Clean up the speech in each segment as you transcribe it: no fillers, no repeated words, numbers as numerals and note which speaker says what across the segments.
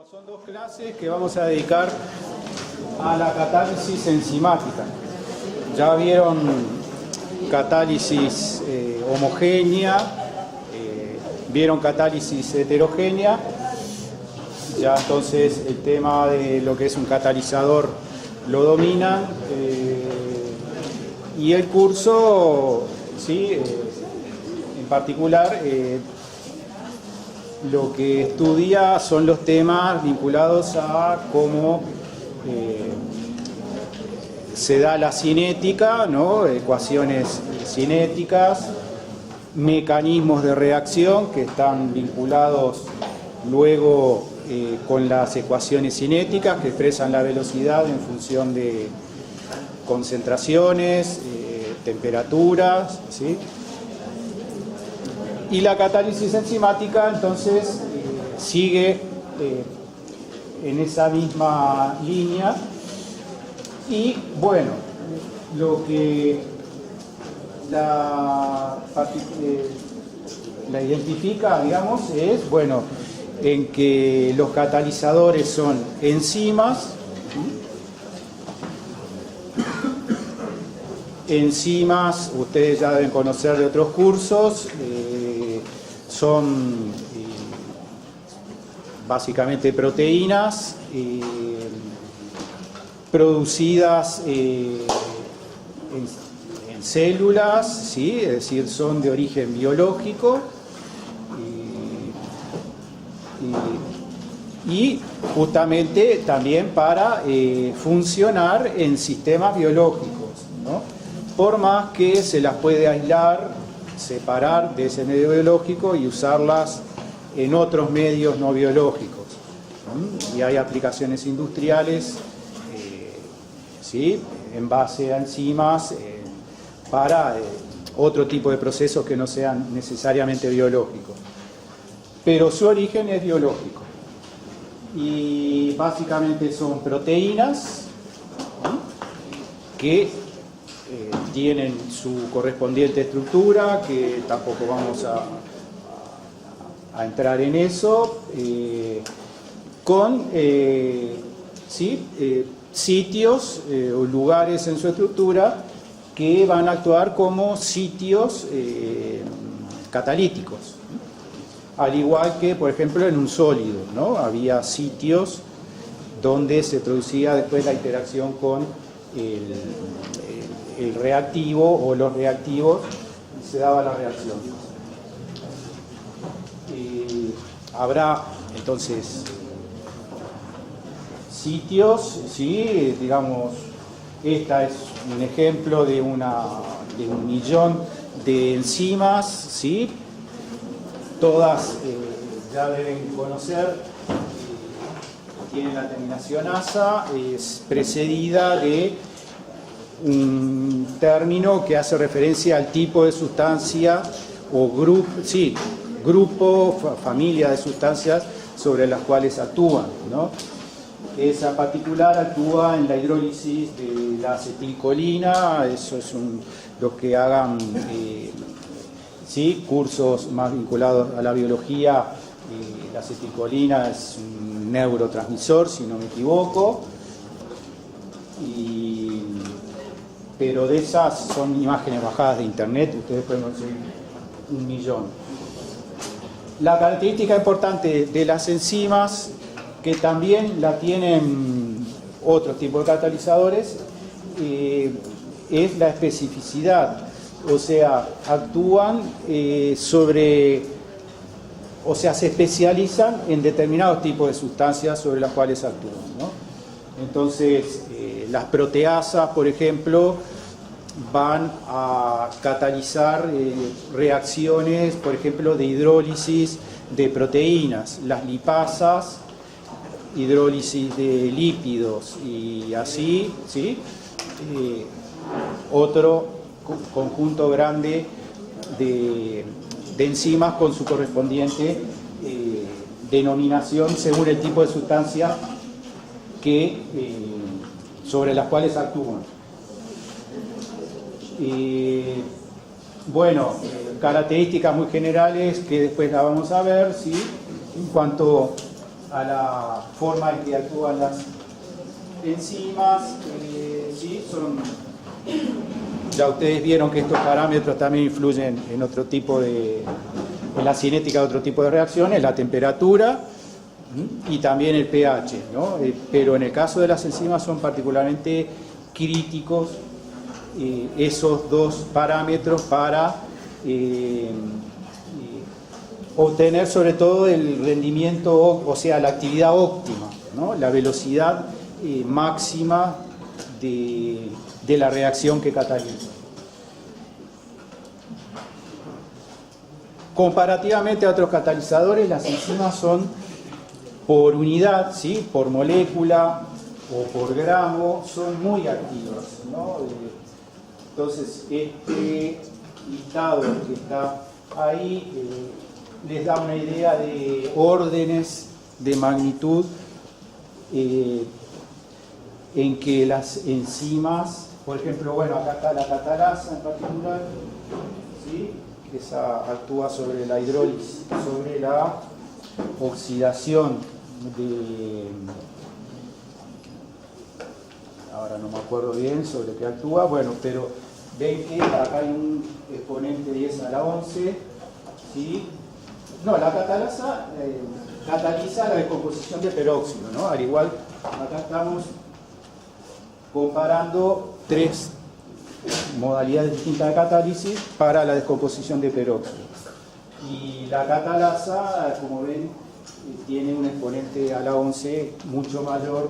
Speaker 1: Son dos clases que vamos a dedicar a la catálisis enzimática. Ya vieron catálisis homogénea, vieron catálisis heterogénea. Ya entonces el tema de lo que es un catalizador lo dominan. Y el curso, sí, en particular, lo que estudia son los temas vinculados a cómo se da la cinética, ¿no? Ecuaciones cinéticas, mecanismos de reacción que están vinculados luego con las ecuaciones cinéticas que expresan la velocidad en función de concentraciones, temperaturas, ¿sí? Y la catálisis enzimática entonces sigue en esa misma línea. Y bueno, lo que la identifica, digamos, es, bueno, en que los catalizadores son enzimas. Enzimas, ustedes ya deben conocer de otros cursos, son básicamente proteínas producidas en células, ¿sí? Es decir, son de origen biológico y justamente también para funcionar en sistemas biológicos, ¿no? Por más que se las puede aislar, separar de ese medio biológico y usarlas en otros medios no biológicos. Y hay aplicaciones industriales, ¿sí? En base a enzimas para otro tipo de procesos que no sean necesariamente biológicos. Pero su origen es biológico. Y básicamente son proteínas, ¿sí? Que tienen su correspondiente estructura, que tampoco vamos a entrar en eso, con ¿sí? Sitios o lugares en su estructura que van a actuar como sitios catalíticos. Al igual que, por ejemplo, en un sólido, ¿no? Había sitios donde se producía después la interacción con el reactivo o los reactivos y se daba la reacción. Habrá entonces sitios, ¿sí? Digamos, esta es un ejemplo de un millón de enzimas, ¿sí? Todas ya deben conocer, tienen la terminación asa, es precedida de un término que hace referencia al tipo de sustancia o grupo, familia de sustancias sobre las cuales actúan, ¿no? Esa particular actúa en la hidrólisis de la acetilcolina. Eso es los que hagan ¿sí? Cursos más vinculados a la biología. La acetilcolina es un neurotransmisor, si no me equivoco. Pero de esas son imágenes bajadas de internet, ustedes pueden conseguir un millón. La característica importante de las enzimas, que también la tienen otros tipos de catalizadores, es la especificidad. O sea, actúan o sea, se especializan en determinados tipos de sustancias sobre las cuales actúan, ¿no? Entonces, las proteasas, por ejemplo, van a catalizar reacciones, por ejemplo, de hidrólisis de proteínas. Las lipasas, hidrólisis de lípidos y así, ¿sí? Otro conjunto grande de enzimas con su correspondiente denominación según el tipo de sustancia sobre las cuales actúan. Bueno, características muy generales que después la vamos a ver, ¿sí? En cuanto a la forma en que actúan las enzimas. ¿Sí? Ya ustedes vieron que estos parámetros también influyen en otro tipo en la cinética de otro tipo de reacciones, la temperatura y también el pH, ¿no? Pero en el caso de las enzimas son particularmente críticos esos dos parámetros para obtener sobre todo el rendimiento, o sea, la actividad óptima, ¿no? La velocidad máxima de la reacción que cataliza. Comparativamente a otros catalizadores, las enzimas son por unidad, ¿sí? Por molécula o por gramo, son muy activas, ¿no? Entonces, este listado que está ahí les da una idea de órdenes de magnitud en que las enzimas, por ejemplo, bueno, acá está la catalasa en particular, ¿sí? Esa actúa sobre la hidrólisis, sobre la oxidación ahora no me acuerdo bien sobre qué actúa, bueno, pero ven que acá hay un exponente 10 a la 11, ¿sí? No, la catalasa cataliza la descomposición de peróxido, ¿no? Al igual, acá estamos comparando tres modalidades distintas de catálisis para la descomposición de peróxido. Y la catalasa, como ven, tiene un exponente a la 11 mucho mayor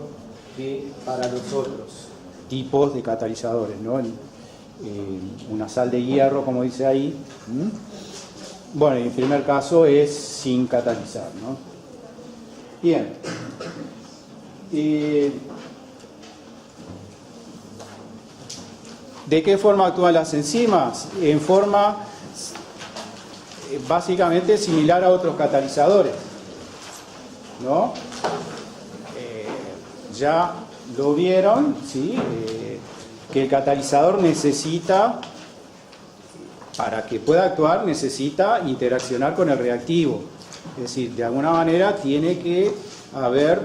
Speaker 1: que para los otros tipos de catalizadores, ¿no? Una sal de hierro, como dice ahí. Bueno, en el primer caso es sin catalizar, ¿no? Bien. ¿De qué forma actúan las enzimas? En forma básicamente similar a otros catalizadores, ¿no? Ya lo vieron, ¿sí? Que el catalizador necesita, para que pueda actuar, necesita interaccionar con el reactivo. Es decir, de alguna manera tiene que haber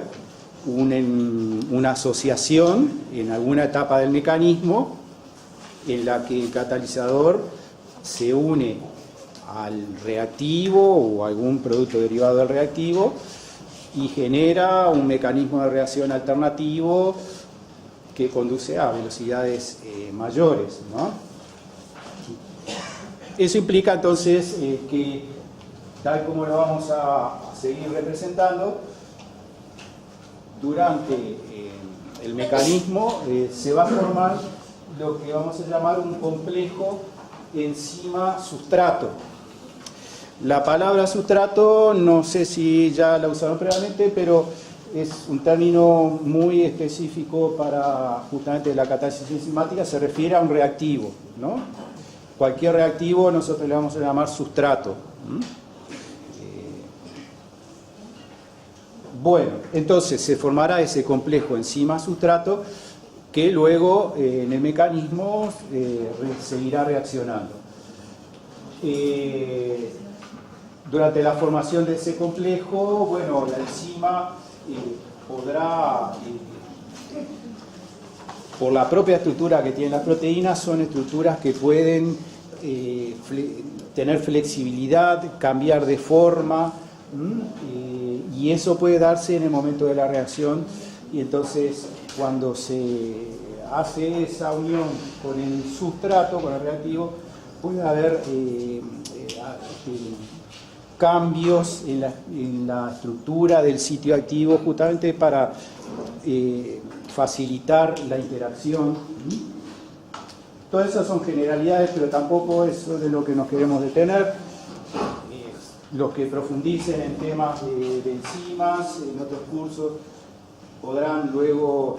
Speaker 1: una asociación en alguna etapa del mecanismo en la que el catalizador se une al reactivo o algún producto derivado del reactivo y genera un mecanismo de reacción alternativo que conduce a velocidades mayores, ¿no? Eso implica entonces que, tal como lo vamos a seguir representando, durante el mecanismo se va a formar lo que vamos a llamar un complejo enzima-sustrato. La palabra sustrato, no sé si ya la usaron previamente, pero es un término muy específico para justamente la catálisis enzimática, se refiere a un reactivo, ¿no? Cualquier reactivo nosotros le vamos a llamar sustrato. Bueno, entonces se formará ese complejo enzima-sustrato que luego en el mecanismo seguirá reaccionando. Durante la formación de ese complejo, bueno, la enzima podrá, por la propia estructura que tienen las proteínas, son estructuras que pueden tener flexibilidad, cambiar de forma, y eso puede darse en el momento de la reacción, y entonces cuando se hace esa unión con el sustrato, con el reactivo, puede haber cambios en la estructura del sitio activo justamente para facilitar la interacción. Todas esas son generalidades, pero tampoco eso es de lo que nos queremos detener. Los que profundicen en temas de enzimas, en otros cursos, podrán luego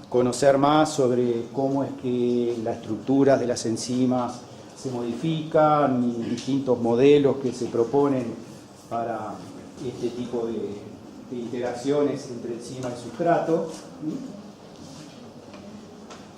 Speaker 1: conocer más sobre cómo es que las estructuras de las enzimas se modifican y distintos modelos que se proponen para este tipo de interacciones entre enzima y sustrato.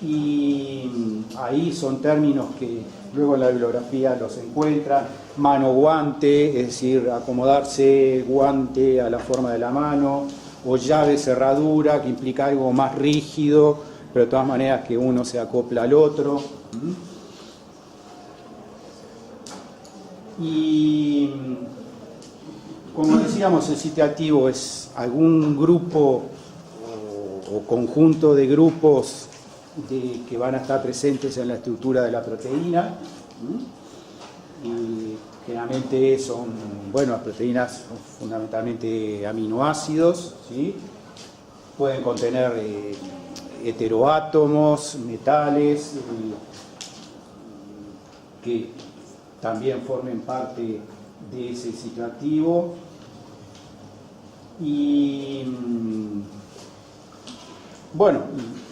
Speaker 1: Y ahí son términos que luego en la bibliografía los encuentran. Mano guante, es decir, acomodarse guante a la forma de la mano, o llave cerradura, que implica algo más rígido, pero de todas maneras que uno se acopla al otro. Y como decíamos, el citativo es algún grupo o conjunto de grupos que van a estar presentes en la estructura de la proteína. Y generalmente son, bueno, las proteínas son fundamentalmente aminoácidos, ¿sí? Pueden contener heteroátomos, metales, que también formen parte de ese ciclo activo. Y bueno,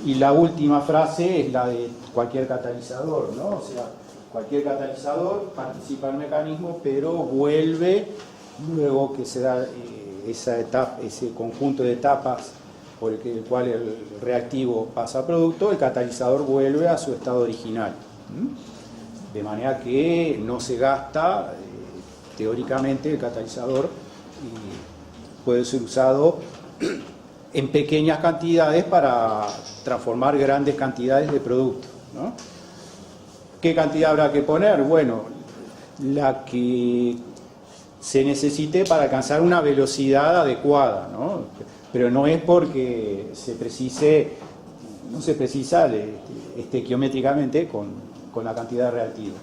Speaker 1: y la última frase es la de cualquier catalizador, ¿no? O sea, cualquier catalizador participa en el mecanismo, pero vuelve, luego que se da esa etapa, ese conjunto de etapas por el cual el reactivo pasa a producto, el catalizador vuelve a su estado original. De manera que no se gasta, teóricamente el catalizador puede ser usado en pequeñas cantidades para transformar grandes cantidades de producto, ¿no? ¿Qué cantidad habrá que poner? Bueno, la que se necesite para alcanzar una velocidad adecuada, ¿no? Pero no es porque no se precisa estequiométricamente con la cantidad de reactivo.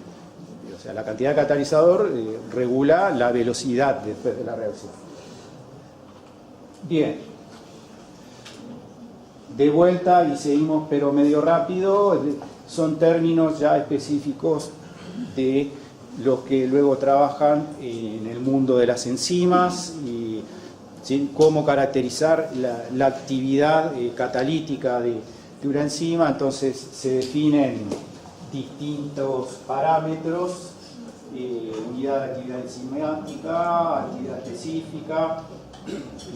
Speaker 1: O sea, la cantidad de catalizador regula la velocidad después de la reacción. Bien. De vuelta y seguimos, pero medio rápido. Son términos ya específicos de los que luego trabajan en el mundo de las enzimas y ¿sí? Cómo caracterizar la actividad catalítica de una enzima. Entonces se definen distintos parámetros, unidad de actividad enzimática, actividad específica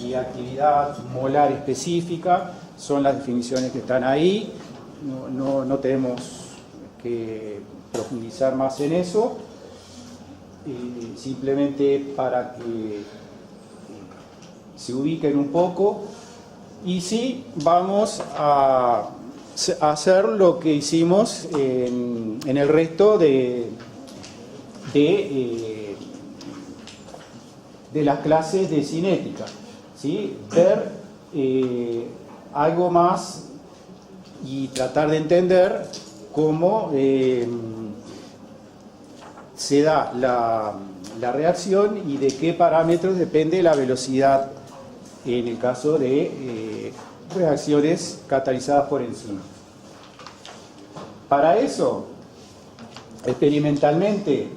Speaker 1: y actividad molar específica. Son las definiciones que están ahí. No tenemos que profundizar más en eso, simplemente para que se ubiquen un poco. Y sí, vamos a hacer lo que hicimos en el resto de las clases de cinética, ¿sí? Ver algo más y tratar de entender cómo se da la reacción y de qué parámetros depende la velocidad en el caso de reacciones catalizadas por enzimas. Para eso, experimentalmente,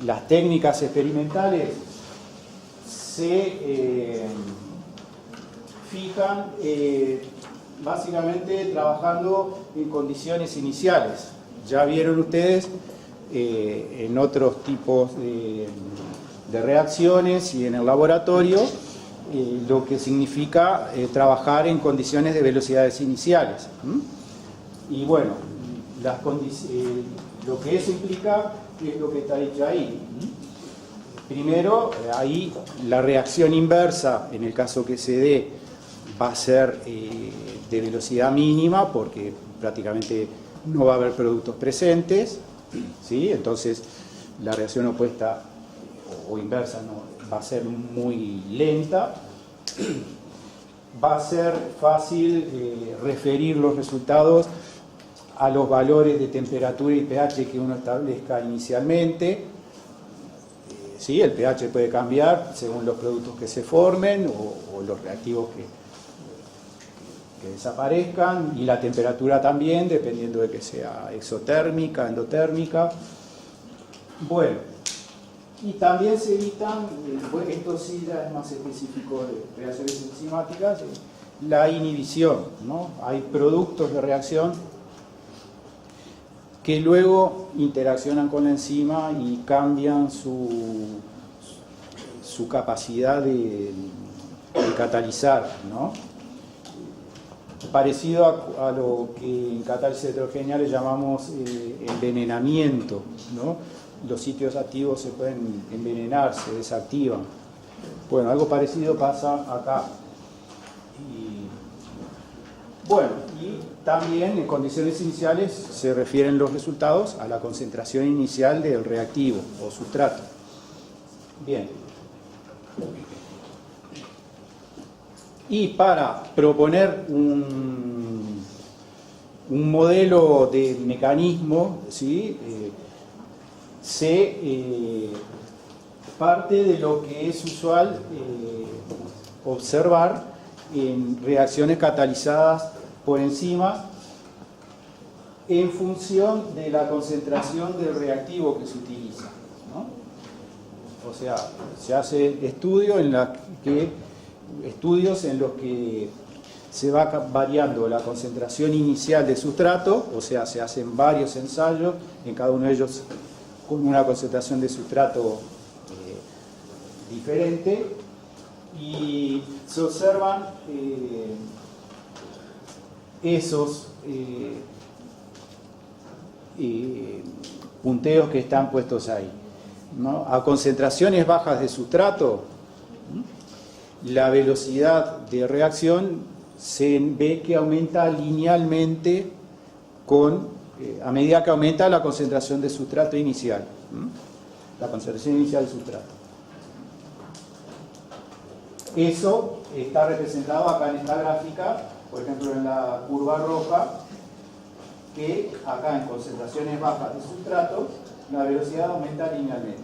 Speaker 1: las técnicas experimentales se fijan básicamente trabajando en condiciones iniciales. Ya vieron ustedes en otros tipos de reacciones y en el laboratorio lo que significa trabajar en condiciones de velocidades iniciales. Y bueno, lo que eso implica es lo que está dicho ahí. Primero, ahí la reacción inversa, en el caso que se dé, va a ser de velocidad mínima porque prácticamente no va a haber productos presentes, ¿sí? Entonces la reacción opuesta o inversa va a ser muy lenta. Va a ser fácil referir los resultados a los valores de temperatura y pH que uno establezca inicialmente. Sí, el pH puede cambiar según los productos que se formen o los reactivos que desaparezcan, y la temperatura también, dependiendo de que sea exotérmica, endotérmica. Bueno, y también se evitan, esto sí ya es más específico de reacciones enzimáticas, la inhibición, ¿no? Hay productos de reacción que luego interaccionan con la enzima y cambian su capacidad de catalizar, ¿no? parecido a lo que en catálisis heterogénea le llamamos envenenamiento, ¿no? Los sitios activos se pueden envenenar, se desactivan. Bueno, algo parecido pasa acá. Bueno, y también en condiciones iniciales se refieren los resultados a la concentración inicial del reactivo o sustrato. Bien. Y para proponer un modelo de mecanismo, ¿sí? Se parte de lo que es usual observar en reacciones catalizadas por enzima en función de la concentración del reactivo que se utiliza, ¿no? O sea, se hace estudios en los que se va variando la concentración inicial de sustrato, o sea, se hacen varios ensayos, en cada uno de ellos con una concentración de sustrato diferente, y se observan esos punteos que están puestos ahí, ¿no? A concentraciones bajas de sustrato, la velocidad de reacción se ve que aumenta linealmente a medida que aumenta la concentración de sustrato inicial, la concentración inicial de sustrato. Eso está representado acá en esta gráfica, por ejemplo en la curva roja, que acá en concentraciones bajas de sustrato la velocidad aumenta linealmente.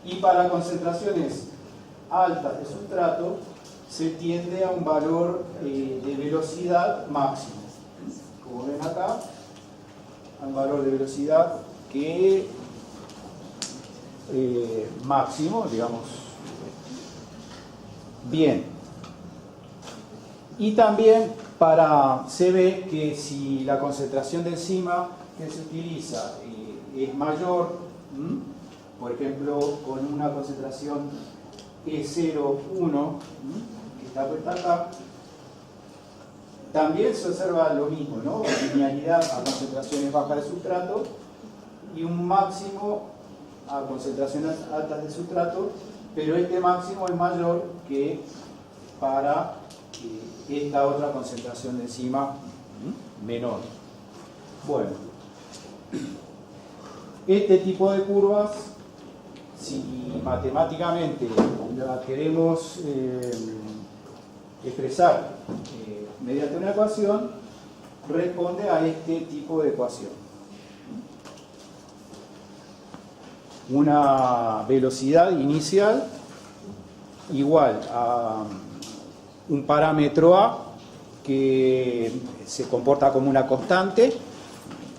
Speaker 1: Y para concentraciones altas de sustrato se tiende a un valor de velocidad máximo. Como ven acá, a un valor de velocidad que máximo, digamos. Bien. Y también se ve que si la concentración de enzima que se utiliza es mayor, por ejemplo, con una concentración E01, que está puesta acá, también se observa lo mismo, ¿no? Linealidad a concentraciones bajas de sustrato y un máximo a concentraciones altas de sustrato, pero este máximo es mayor que para esta otra concentración de enzima menor. Bueno, este tipo de curvas, si matemáticamente la queremos expresar mediante una ecuación, responde a este tipo de ecuación. Una velocidad inicial igual a un parámetro A que se comporta como una constante,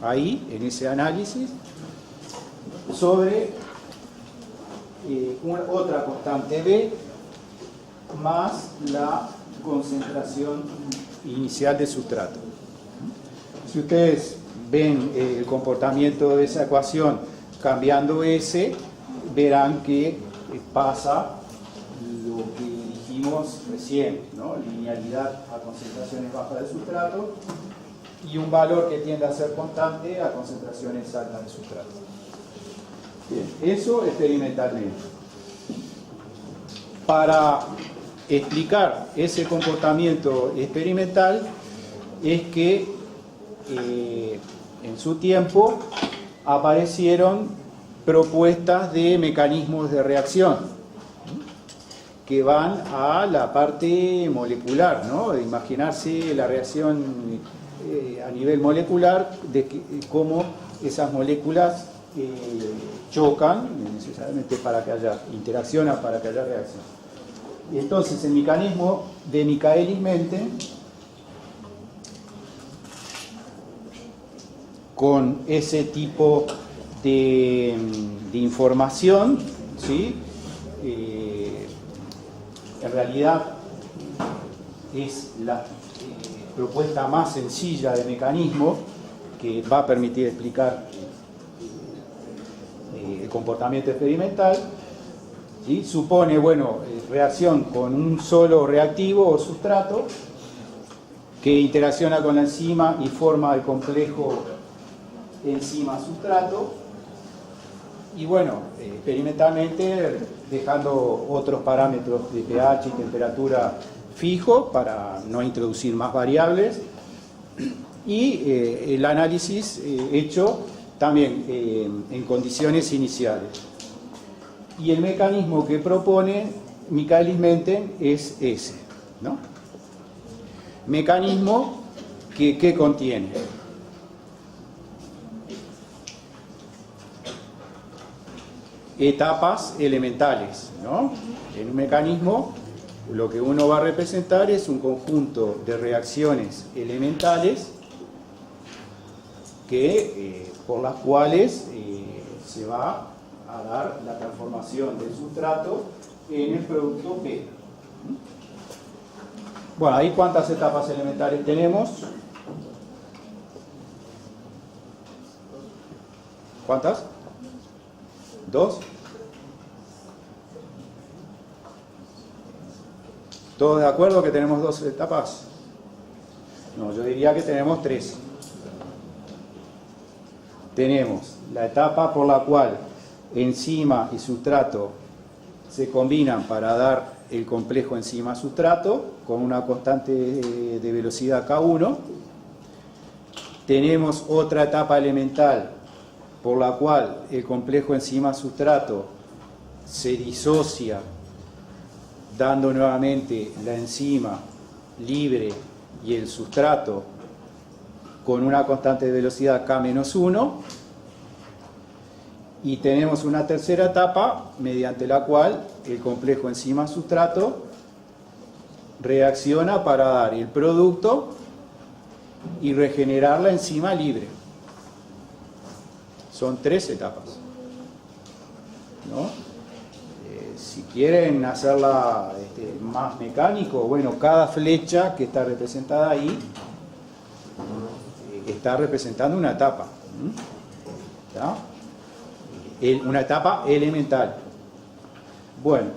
Speaker 1: ahí, en ese análisis, sobre otra constante B más la concentración inicial de sustrato. Si ustedes ven el comportamiento de esa ecuación cambiando S, verán que pasa lo que dijimos recién, ¿no? Linealidad a concentraciones bajas de sustrato y un valor que tiende a ser constante a concentraciones altas de sustrato. Bien, eso experimentalmente. Para explicar ese comportamiento experimental es que en su tiempo aparecieron propuestas de mecanismos de reacción que van a la parte molecular, ¿no? De imaginarse la reacción a nivel molecular, de cómo esas moléculas chocan necesariamente para que haya interacción, para que haya reacción. Y entonces el mecanismo de Michaelis-Menten, con ese tipo de información, ¿sí? En realidad es la propuesta más sencilla de mecanismo que va a permitir explicar el comportamiento experimental, ¿sí? Supone, bueno, reacción con un solo reactivo o sustrato que interacciona con la enzima y forma el complejo enzima-sustrato. Y bueno, experimentalmente dejando otros parámetros de pH y temperatura fijos para no introducir más variables. Y el análisis hecho también en condiciones iniciales. Y el mecanismo que propone Michaelis-Menten es ese, ¿no? Mecanismo que contiene etapas elementales, ¿no? En un mecanismo lo que uno va a representar es un conjunto de reacciones elementales que, por las cuales se va a dar la transformación del sustrato en el producto P. Bueno, ahí cuántas etapas elementales tenemos. ¿Cuántas? ¿Dos? ¿Todos de acuerdo que tenemos dos etapas? No, yo diría que tenemos tres. Tenemos la etapa por la cual enzima y sustrato se combinan para dar el complejo enzima-sustrato con una constante de velocidad K1. Tenemos otra etapa elemental por la cual el complejo enzima-sustrato se disocia dando nuevamente la enzima libre y el sustrato con una constante de velocidad K-1. Y tenemos una tercera etapa mediante la cual el complejo enzima-sustrato reacciona para dar el producto y regenerar la enzima libre. Son tres etapas, ¿no? Si quieren hacerla más mecánico, bueno, cada flecha que está representada ahí está representando una etapa, ¿tá? Una etapa elemental. Bueno,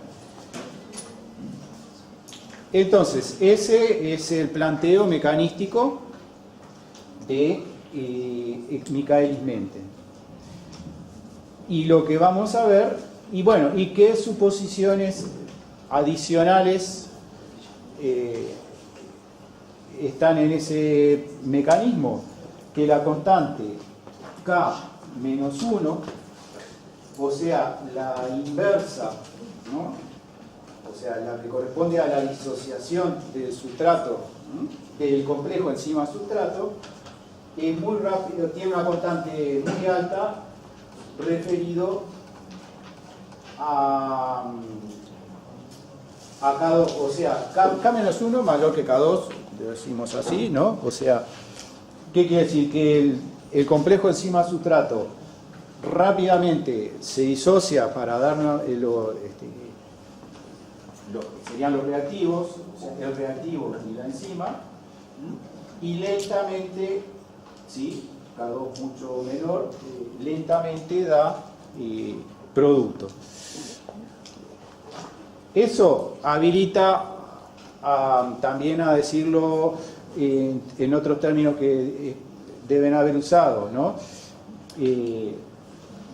Speaker 1: entonces ese es el planteo mecanístico de Michaelis-Menten. Y lo que vamos a ver, y bueno, y qué suposiciones adicionales están en ese mecanismo, que la constante K-1, o sea, la inversa, ¿no? O sea, la que corresponde a la disociación del sustrato, del complejo enzima-sustrato, es muy rápido, tiene una constante muy alta referido a K2, o sea, K-1 mayor que K2, decimos así, ¿no? O sea, ¿qué quiere decir? Que el complejo enzima-sustrato rápidamente se disocia para darnos serían los reactivos, o sea, el reactivo y la enzima, y lentamente, ¿sí? K2 mucho menor, lentamente da producto. Eso habilita también a decirlo en otros términos que deben haber usado, ¿no?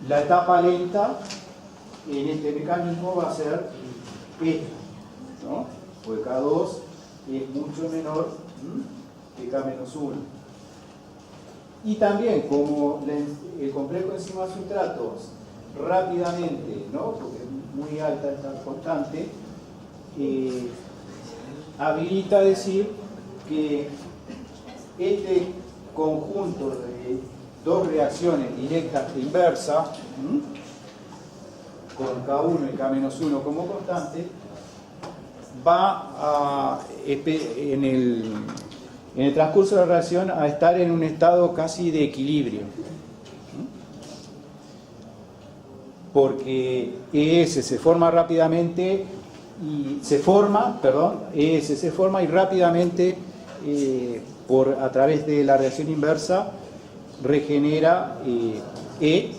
Speaker 1: La etapa lenta en este mecanismo va a ser esta, ¿no? Porque K2 es mucho menor que K-1. Y también, como el complejo enzima-sustratos rápidamente, ¿no? Porque es muy alta esta constante, habilita a decir que este conjunto de dos reacciones directas e inversas, con K1 y K-1 como constante, va en el transcurso de la reacción a estar en un estado casi de equilibrio. Porque ES se forma rápidamente ES se forma y rápidamente a través de la reacción inversa regenera E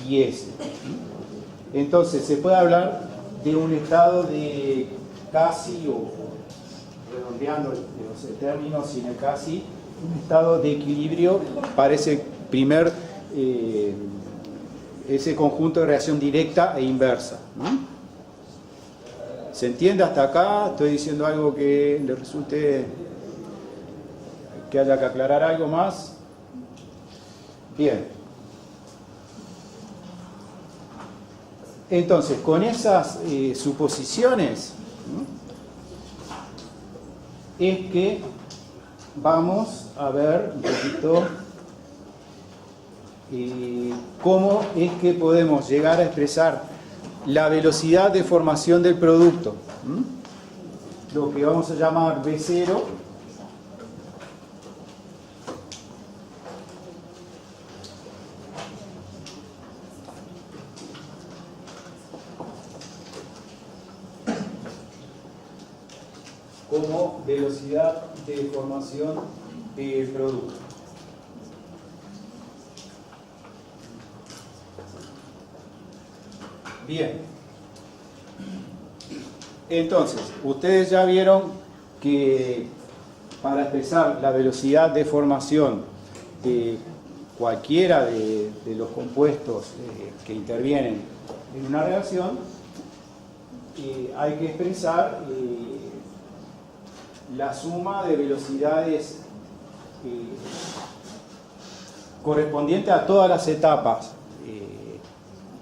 Speaker 1: y S. Entonces se puede hablar de un estado de casi, o redondeando el los términos sine casi, un estado de equilibrio para ese primer, ese conjunto de reacción directa e inversa. ¿Se entiende hasta acá? ¿Estoy diciendo algo que le resulte que haya que aclarar algo más? Bien. Entonces, con esas suposiciones, es que vamos a ver un poquito cómo es que podemos llegar a expresar la velocidad de formación del producto, lo que vamos a llamar V0, como velocidad de formación del producto. Bien. Entonces, ustedes ya vieron que para expresar la velocidad de formación de cualquiera de los compuestos que intervienen en una reacción, hay que expresar la suma de velocidades correspondiente a todas las etapas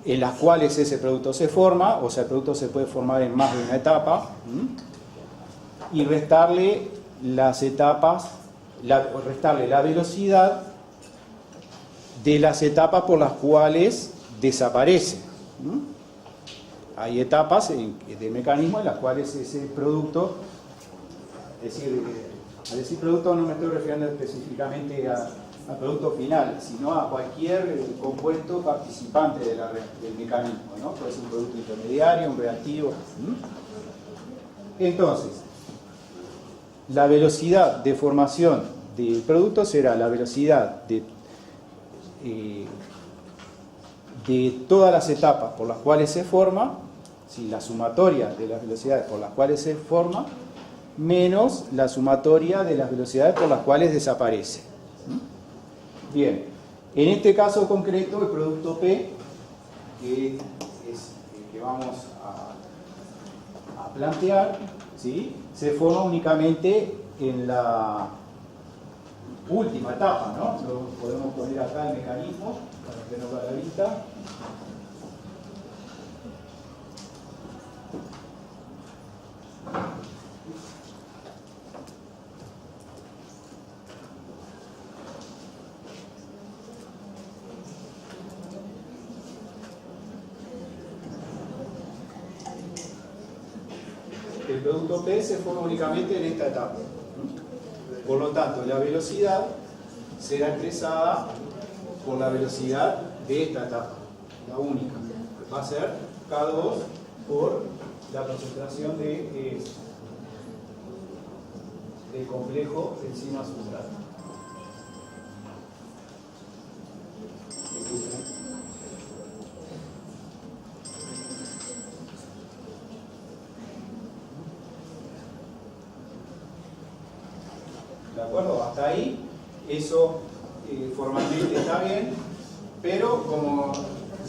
Speaker 1: en las cuales ese producto se forma, o sea, el producto se puede formar en más de una etapa, y restarle las etapas, restarle la velocidad de las etapas por las cuales desaparece. Hay etapas del mecanismo en las cuales ese producto, es decir, al decir producto no me estoy refiriendo específicamente al producto final, sino a cualquier compuesto participante del mecanismo, ¿no? Puede ser un producto intermediario, un reactivo. Entonces, la velocidad de formación del producto será la velocidad de todas las etapas por las cuales se forma, ¿sí? La sumatoria de las velocidades por las cuales se forma, menos la sumatoria de las velocidades por las cuales desaparece. Bien, en este caso concreto, el producto P, que es el que vamos a plantear, ¿sí? Se forma únicamente en la última etapa, ¿no? Lo podemos poner acá el mecanismo para que no vaya a la vista. El producto P se forma únicamente en esta etapa. Por lo tanto, la velocidad será expresada por la velocidad de esta etapa, la única. Va a ser K2 por la concentración del complejo enzima sustrato. ¿De acuerdo? Hasta ahí, eso formalmente está bien, pero como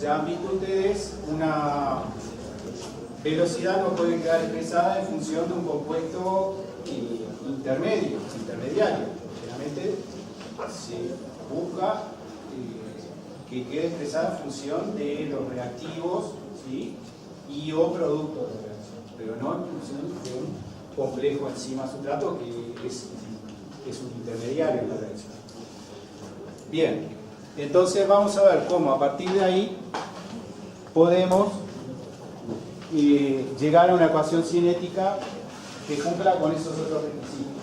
Speaker 1: ya han visto ustedes, una velocidad no puede quedar expresada en función de un compuesto intermediario. Generalmente se busca que quede expresada en función de los reactivos, ¿sí? Y o productos de reacción, pero no en función de un complejo enzima sustrato que es un intermediario en la reacción. Bien, entonces vamos a ver cómo a partir de ahí podemos llegar a una ecuación cinética que cumpla con esos otros requisitos,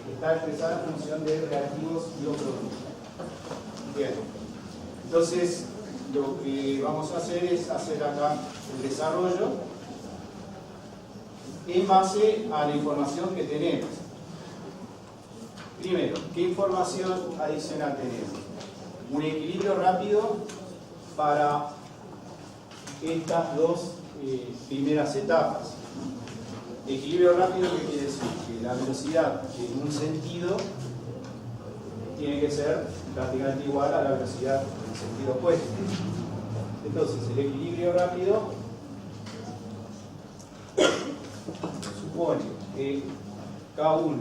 Speaker 1: que está expresada en función de reactivos y o productos. Bien, entonces lo que vamos a hacer es hacer acá el desarrollo en base a la información que tenemos. Primero, ¿qué información adicional tenemos? Un equilibrio rápido para estas dos primeras etapas. Equilibrio rápido, ¿qué quiere decir? Que la velocidad en un sentido tiene que ser prácticamente igual a la velocidad en el sentido opuesto. Entonces, el equilibrio rápido supone que K1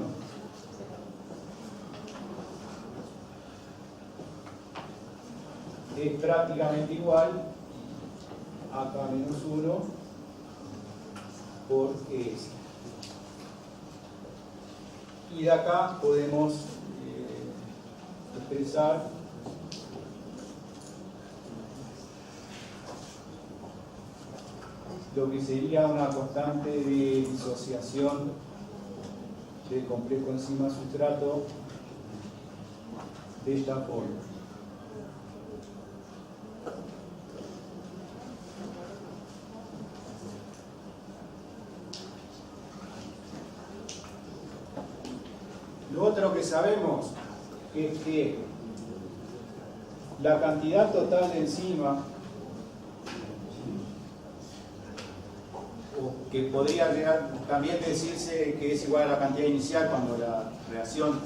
Speaker 1: es prácticamente igual a K-1 por ES. Y de acá podemos expresar lo que sería una constante de disociación del complejo enzima-sustrato de esta forma. Lo otro que sabemos es que la cantidad total de enzima, o que podría también decirse que es igual a la cantidad inicial cuando la reacción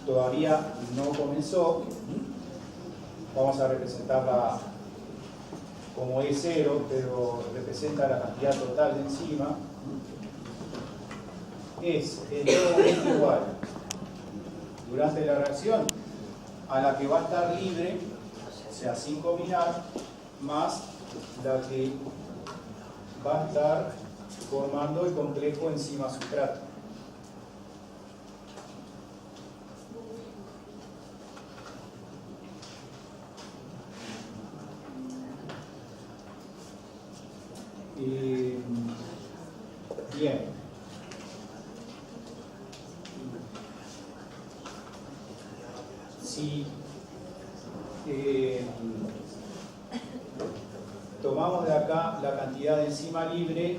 Speaker 1: todavía no comenzó, vamos a representarla como E0, pero representa la cantidad total de enzima, es en todo momento igual durante la reacción a la que va a estar libre, o sea, sin combinar, más la que va a estar formando el complejo enzima-sustrato. Bien. Si tomamos de acá la cantidad de enzima libre,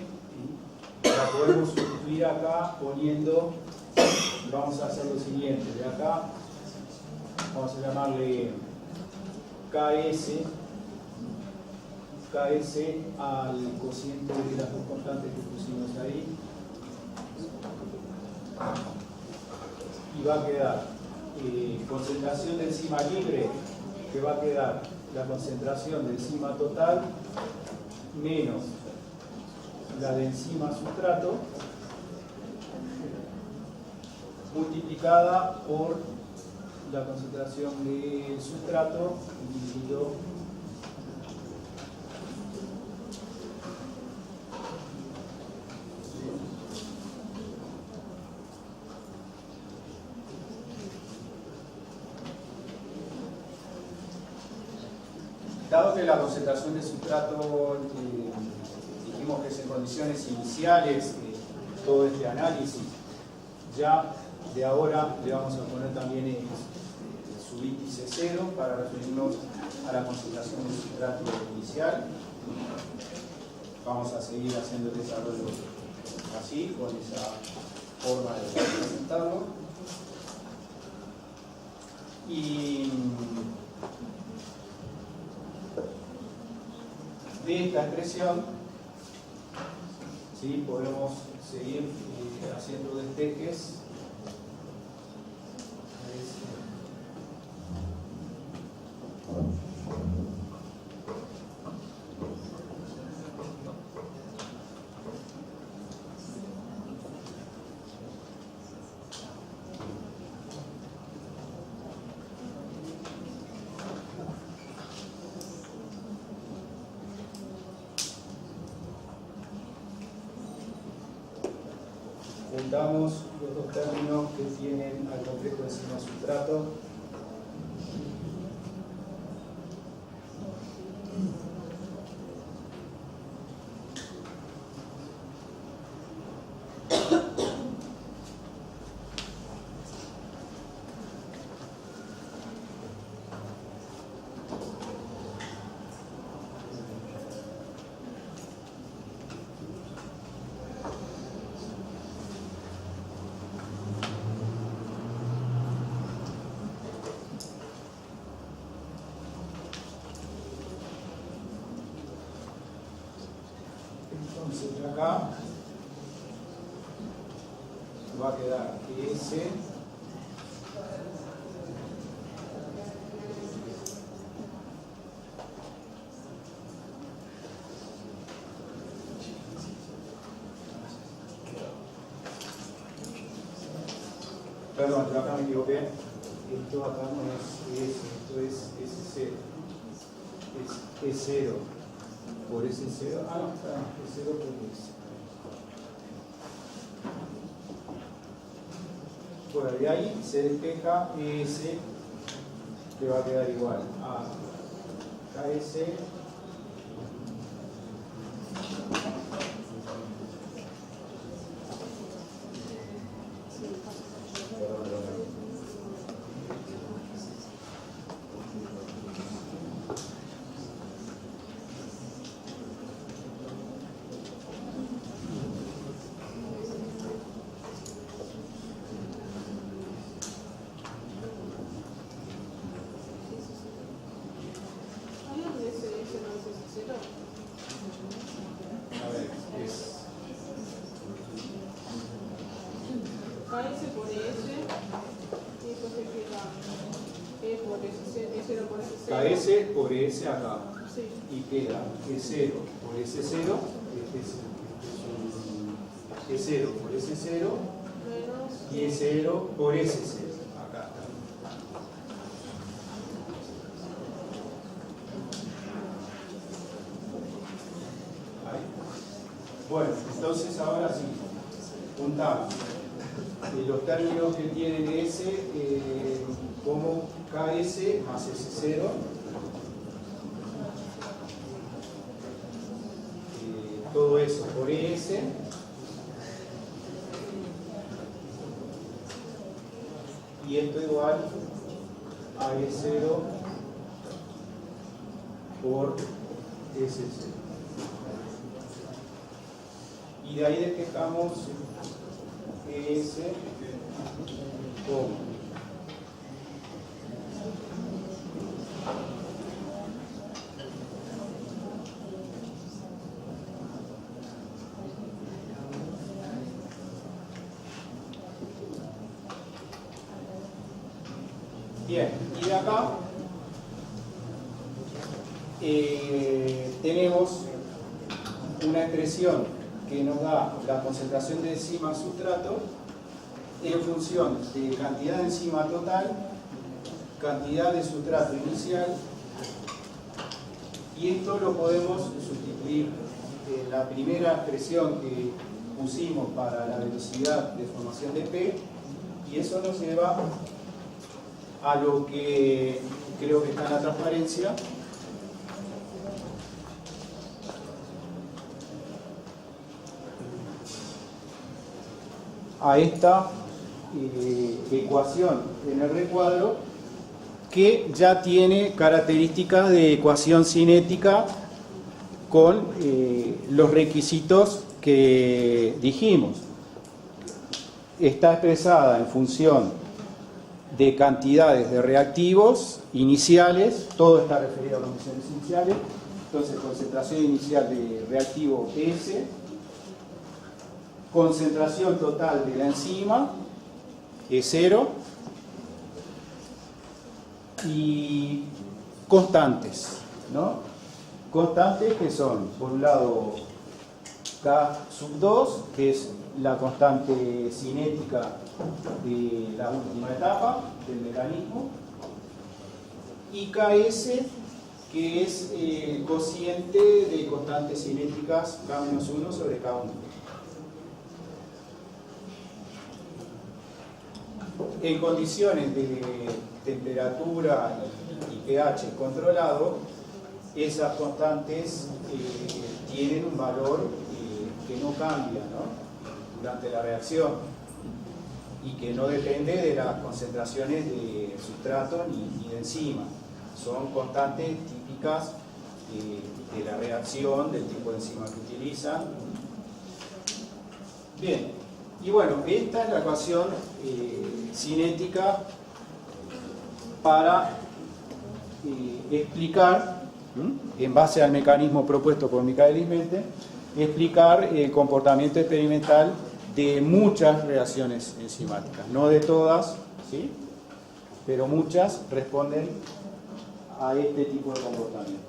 Speaker 1: la podemos sustituir acá poniendo, vamos a hacer lo siguiente, de acá vamos a llamarle KS al cociente de las dos constantes que pusimos ahí, y va a quedar concentración de enzima libre, que va a quedar la concentración de enzima total menos la de enzima sustrato multiplicada por la concentración del sustrato dividido dado que la concentración de sustrato dijimos que es en condiciones iniciales todo este análisis, ya de ahora le vamos a poner también su índice 0 para referirnos a la concentración de sustrato inicial. Vamos a seguir haciendo el desarrollo así, con esa forma de representarlo. Y de esta expresión, ¿sí? Podemos seguir haciendo desteques. Juntamos los dos términos que tienen al complejo enzima-sustrato. Entonces, acá va a quedar S perdón, yo acá me equivoqué. Esto acá no es S, esto es S0. Es E0 por S0. Ah, no, está S0 por S. Bueno, de ahí se despeja ES, que va a quedar igual a KS
Speaker 2: KS por S, y eso se queda E por S0 por S0.
Speaker 1: KS por S acá.
Speaker 2: Sí.
Speaker 1: Y queda E0 por S0, E0 por S0 y E0 por S0. Acá está. Ahí. Bueno, entonces ahora sí, juntamos los términos que tienen S como KS más S0. Todo eso por ES y esto igual a E0 por S0 y de ahí despejamos ES como bien, y de acá tenemos una expresión que nos da la concentración de enzima al sustrato en función de cantidad de enzima total, cantidad de sustrato inicial, y esto lo podemos sustituir en la primera expresión que pusimos para la velocidad de formación de P, y eso nos lleva a lo que creo que está en la transparencia, a esta ecuación en el recuadro que ya tiene características de ecuación cinética con los requisitos que dijimos. Está expresada en función de cantidades de reactivos iniciales, todo está referido a las condiciones iniciales, entonces concentración inicial de reactivo S, concentración total de la enzima, E0, y constantes, ¿no? Constantes que son, por un lado, K sub 2, que es la constante cinética de la última etapa del mecanismo, y KS, que es el cociente de constantes cinéticas K-1 sobre K1. En condiciones de temperatura y pH controlado, esas constantes tienen un valor que no cambia, ¿no?, durante la reacción y que no depende de las concentraciones de sustrato ni de enzima. Son constantes típicas de la reacción, del tipo de enzima que utilizan. Bien, y bueno, esta es la ecuación cinética para explicar, en base al mecanismo propuesto por Michaelis-Menten, explicar el comportamiento experimental de muchas reacciones enzimáticas, no de todas, ¿sí? Pero muchas responden a este tipo de comportamiento.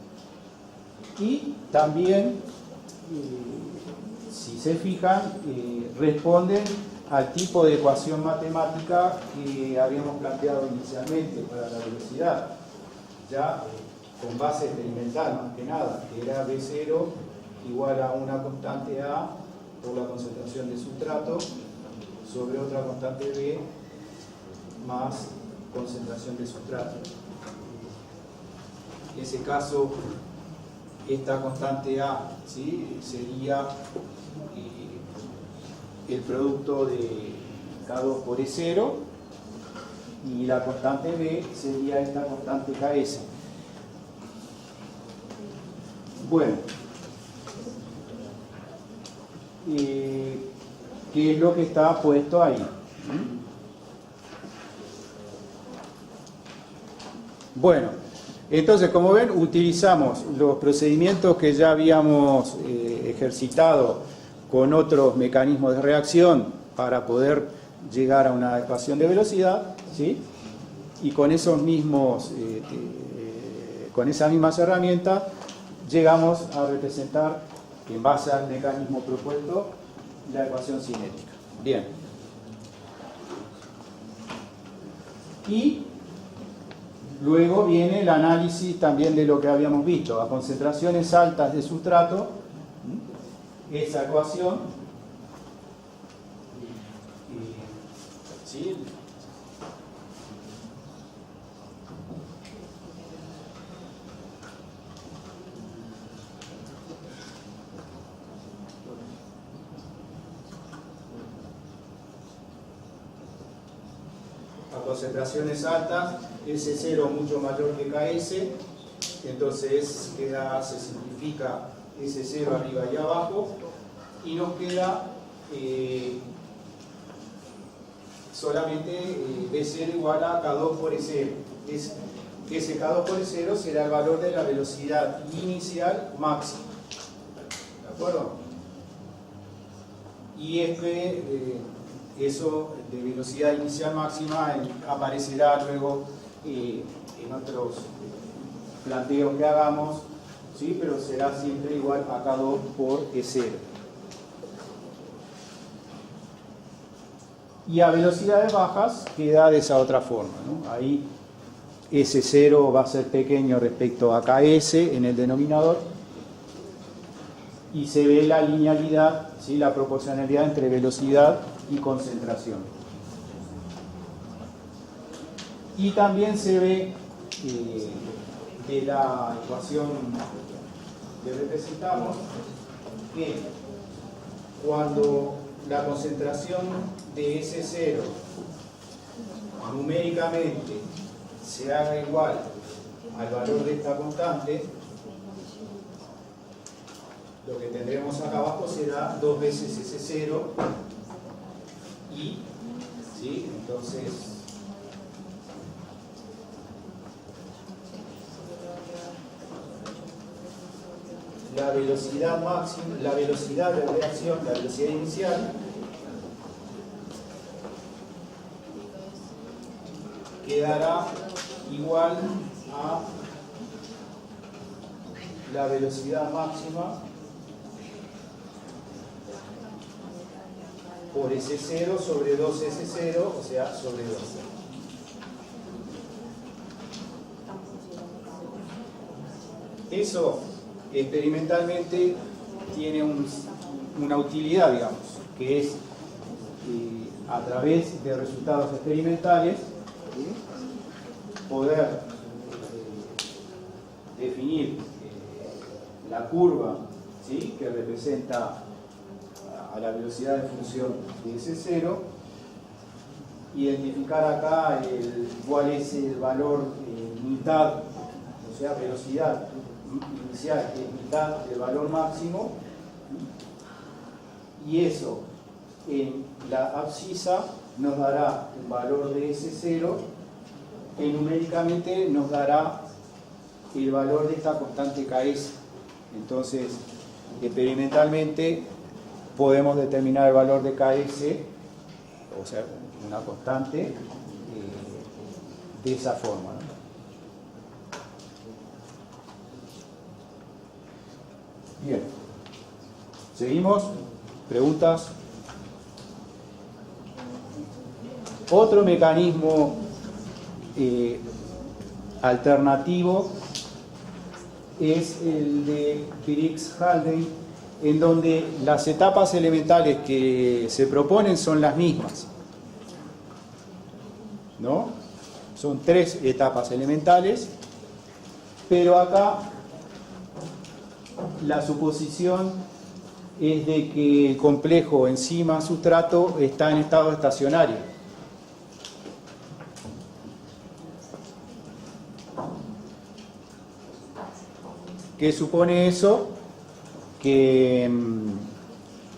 Speaker 1: Y también, si se fijan, responden al tipo de ecuación matemática que habíamos planteado inicialmente para la velocidad, ya con base experimental más que nada, que era B0 igual a una constante A por la concentración de sustrato sobre otra constante B más concentración de sustrato. En ese caso, esta constante A, ¿sí?, sería el producto de K2 por E0 y la constante B sería esta constante Ks. Bueno, ¿qué es lo que está puesto ahí? Bueno, entonces, como ven, utilizamos los procedimientos que ya habíamos ejercitado con otros mecanismos de reacción para poder llegar a una ecuación de velocidad, ¿sí? Y con esos mismos, con esas mismas herramientas, llegamos a representar, en base al mecanismo propuesto, la ecuación cinética. Bien. Y luego viene el análisis también de lo que habíamos visto. A concentraciones altas de sustrato, esa ecuación, ¿sí?, a concentraciones altas, S0 mucho mayor que Ks, entonces se simplifica S0 arriba y abajo, y nos queda solamente B0 igual a K2 por E0. Ese K2 por E0 será el valor de la velocidad inicial máxima. ¿De acuerdo? Y es que eso de velocidad inicial máxima aparecerá luego en otros planteos que hagamos, ¿sí?, pero será siempre igual a K2 por E0. Y a velocidades bajas queda de esa otra forma, ¿no? Ahí S0 va a ser pequeño respecto a Ks en el denominador y se ve la linealidad, ¿sí?, la proporcionalidad entre velocidad y concentración. Y también se ve de la ecuación que representamos que cuando la concentración de S0 numéricamente se haga igual al valor de esta constante, lo que tendremos acá abajo será 2 veces S0 y, ¿sí?, entonces la velocidad máxima, la velocidad de reacción, la velocidad inicial, quedará igual a la velocidad máxima por S0 sobre 2S0, o sea, sobre 2. Eso experimentalmente tiene una utilidad, digamos, que es a través de resultados experimentales, ¿sí?, poder definir la curva, ¿sí?, que representa a la velocidad de función de S0, identificar acá cuál es el valor mitad, o sea, velocidad inicial que es mitad del valor máximo, y eso en la abscisa nos dará un valor de S0 que numéricamente nos dará el valor de esta constante Ks. Entonces, experimentalmente podemos determinar el valor de KS, o sea, una constante, de esa forma, ¿no? Bien. ¿Seguimos? ¿Preguntas? Otro mecanismo alternativo es el de Briggs-Haldane, en donde las etapas elementales que se proponen son las mismas, ¿no? Son 3 etapas elementales, pero acá la suposición es de que el complejo enzima sustrato está en estado estacionario. ¿Qué supone eso? Que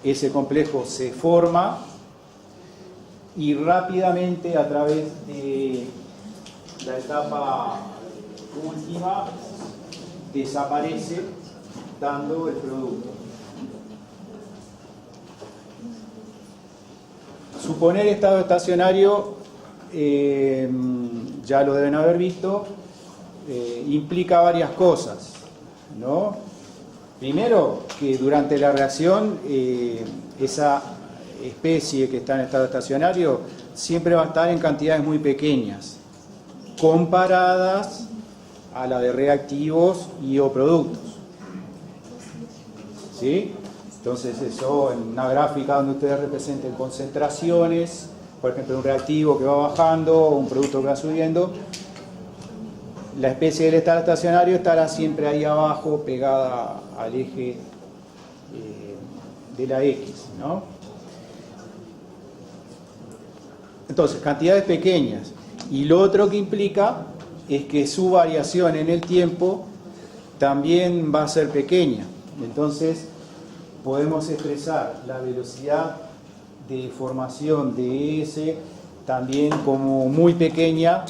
Speaker 1: ese complejo se forma y rápidamente a través de la etapa última desaparece dando el producto. Suponer estado estacionario, ya lo deben haber visto, implica varias cosas, ¿no? Primero, que durante la reacción esa especie que está en estado estacionario siempre va a estar en cantidades muy pequeñas, comparadas a la de reactivos y o productos. ¿Sí? Entonces eso en una gráfica donde ustedes representen concentraciones, por ejemplo un reactivo que va bajando o un producto que va subiendo, la especie del estado estacionario estará siempre ahí abajo pegada al eje de la X, ¿no? Entonces, cantidades pequeñas. Y lo otro que implica es que su variación en el tiempo también va a ser pequeña. Entonces, podemos expresar la velocidad de formación de ES también como muy pequeña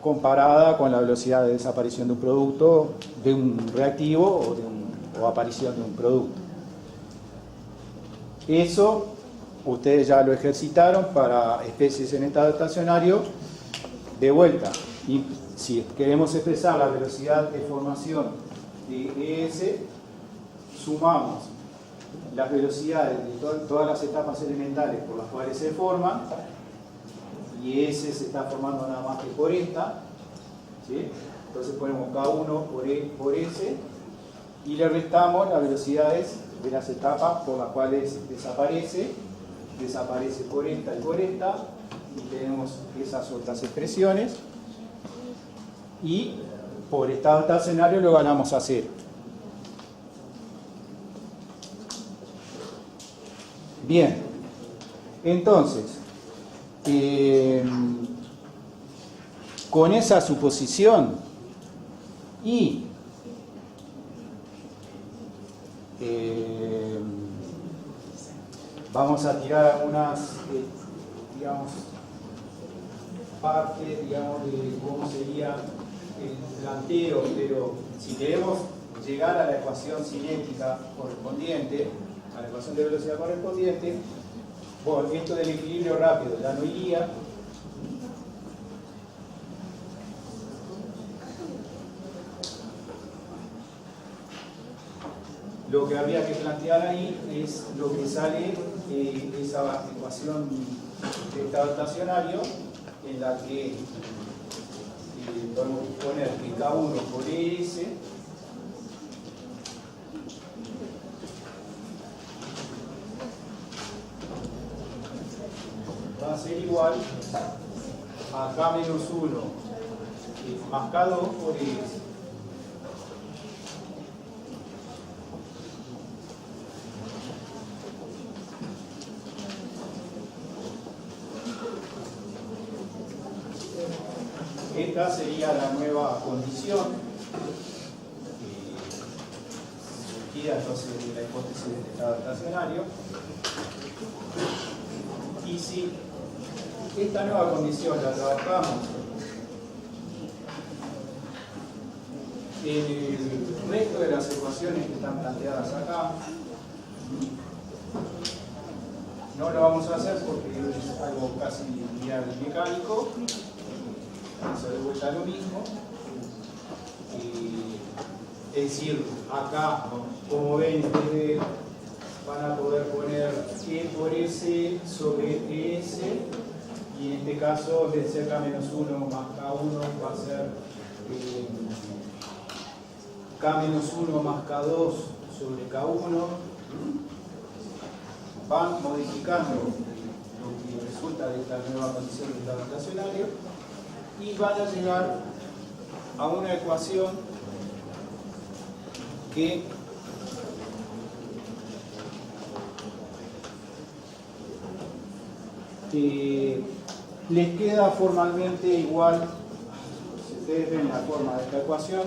Speaker 1: comparada con la velocidad de desaparición de un producto, de un reactivo o aparición de un producto. Eso ustedes ya lo ejercitaron para especies en estado estacionario. De vuelta, y si queremos expresar la velocidad de formación de ES, sumamos las velocidades de todas las etapas elementales por las cuales se forman, y ES se está formando nada más que por esta, ¿sí? Entonces ponemos K1 por S y le restamos las velocidades de las etapas por las cuales desaparece por esta y por esta, y tenemos esas otras expresiones, y por estado estacionario lo ganamos a 0. Bien, entonces, con esa suposición y vamos a tirar algunas, digamos, partes, digamos, de cómo sería el planteo, pero si queremos llegar a la ecuación cinética correspondiente, a la ecuación de velocidad correspondiente, bueno, esto del equilibrio rápido ya no iría. Lo que habría que plantear ahí es lo que sale de esa ecuación de estado estacionario, en la que podemos poner que K1 por ES va a ser igual a K menos 1 más K2 por ES. Esta sería la nueva condición surgida entonces de la hipótesis del estado estacionario. Y si esta nueva condición la trabajamos en el resto de las ecuaciones que están planteadas acá, No lo vamos a hacer porque es algo casi lineal mecánico. Vamos a dar vuelta a lo mismo. Es decir, acá, como ven ustedes, van a poder poner E por S sobre ES, y en este caso, en vez de ser K-1 más K1, va a ser K-1 más K2 sobre K1. Van modificando lo que resulta de esta nueva condición de estado estacionario y van a llegar a una ecuación que les queda formalmente igual. Si ustedes ven la forma de esta ecuación,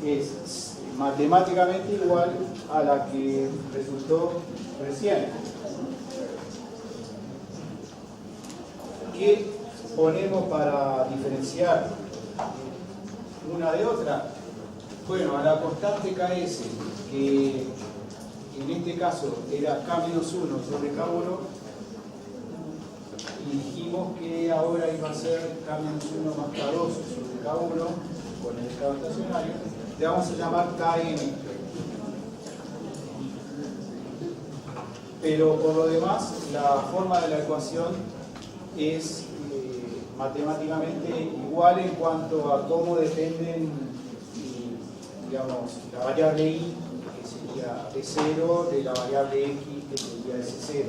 Speaker 1: es matemáticamente igual a la que resultó recién. ¿Qué ponemos para diferenciar una de otra? Bueno, a la constante Ks, que en este caso era K-1 sobre K1, y dijimos que ahora iba a ser K-1 más K2 sobre K1 con el estado estacionario, le vamos a llamar Km. Pero por lo demás, la forma de la ecuación es matemáticamente igual en cuanto a cómo dependen, digamos, la variable y, que sería E0, de la variable x, que sería S0.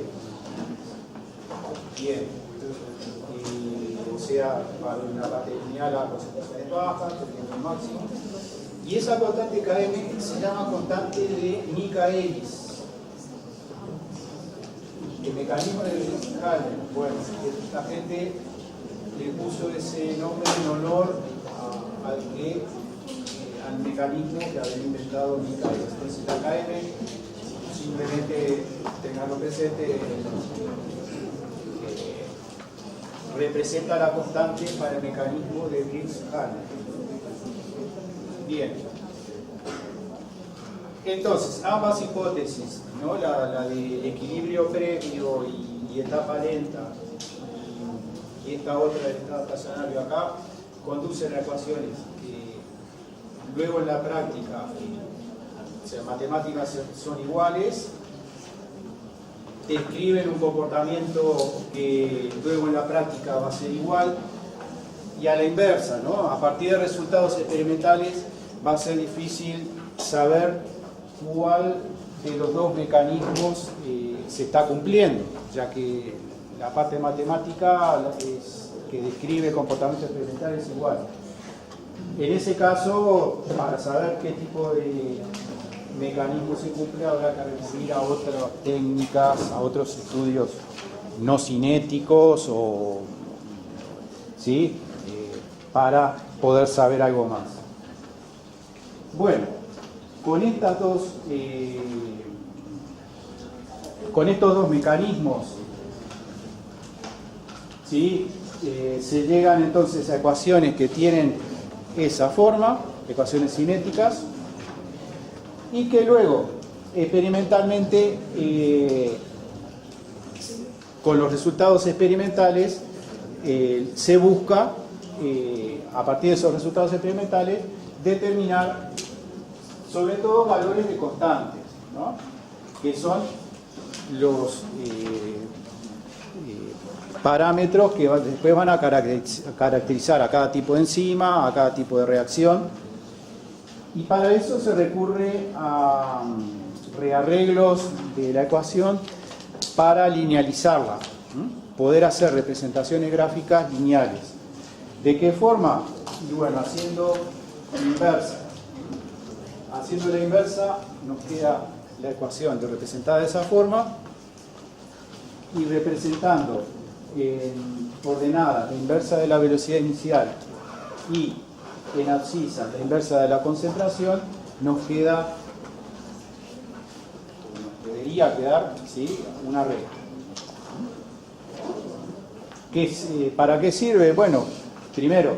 Speaker 1: Bien. O sea, para una parte lineal a concentraciones bajas, teniendo el máximo. Y esa constante Km se llama constante de Michaelis. El mecanismo de Halen. Bueno, esta gente le puso ese nombre en honor al mecanismo que había inventado Michaelis. Entonces la Km, simplemente tenganlo presente, representa la constante para el mecanismo de Briggs-Halen. Bien. Entonces, ambas hipótesis, ¿no? la de equilibrio previo y etapa lenta, y esta otra del estado estacionario acá, conducen a ecuaciones que luego en la práctica, o sea, matemáticas son iguales, describen un comportamiento que luego en la práctica va a ser igual, y a la inversa, ¿no? A partir de resultados experimentales va a ser difícil saber cuál de los dos mecanismos se está cumpliendo, ya que la parte matemática que describe comportamientos experimentales es igual. En ese caso, para saber qué tipo de mecanismo se cumple, habrá que recurrir a otras técnicas, a otros estudios no cinéticos, ¿sí? Para poder saber algo más. Bueno, con estos dos mecanismos, ¿sí? Se llegan entonces a ecuaciones que tienen esa forma, ecuaciones cinéticas, y que luego experimentalmente, con los resultados experimentales, se busca, a partir de esos resultados experimentales, determinar sobre todo valores de constantes, ¿no? Que son los parámetros que después van a caracterizar a cada tipo de enzima, a cada tipo de reacción, y para eso se recurre a rearreglos de la ecuación para linealizarla, poder hacer representaciones gráficas lineales. ¿De qué forma? Y bueno, haciendo inversa. Haciendo la inversa nos queda la ecuación representada de esa forma, y representando en ordenada la inversa de la velocidad inicial y en abscisa la inversa de la concentración, nos queda, nos debería quedar, ¿sí?, una recta. ¿Para qué sirve? Bueno, primero,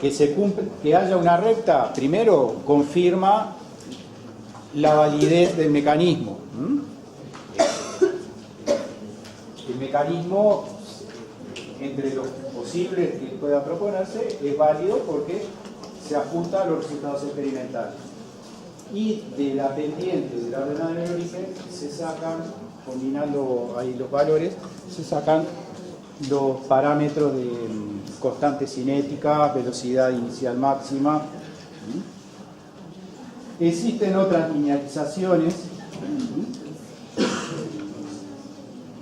Speaker 1: que haya una recta, primero confirma la validez del mecanismo. el mecanismo, entre los posibles que pueda proponerse, es válido porque se ajusta a los resultados experimentales. Y de la pendiente de la ordenada en el origen se sacan, combinando ahí los valores, se sacan los parámetros de constantes cinéticas, velocidad inicial máxima. Existen otras linealizaciones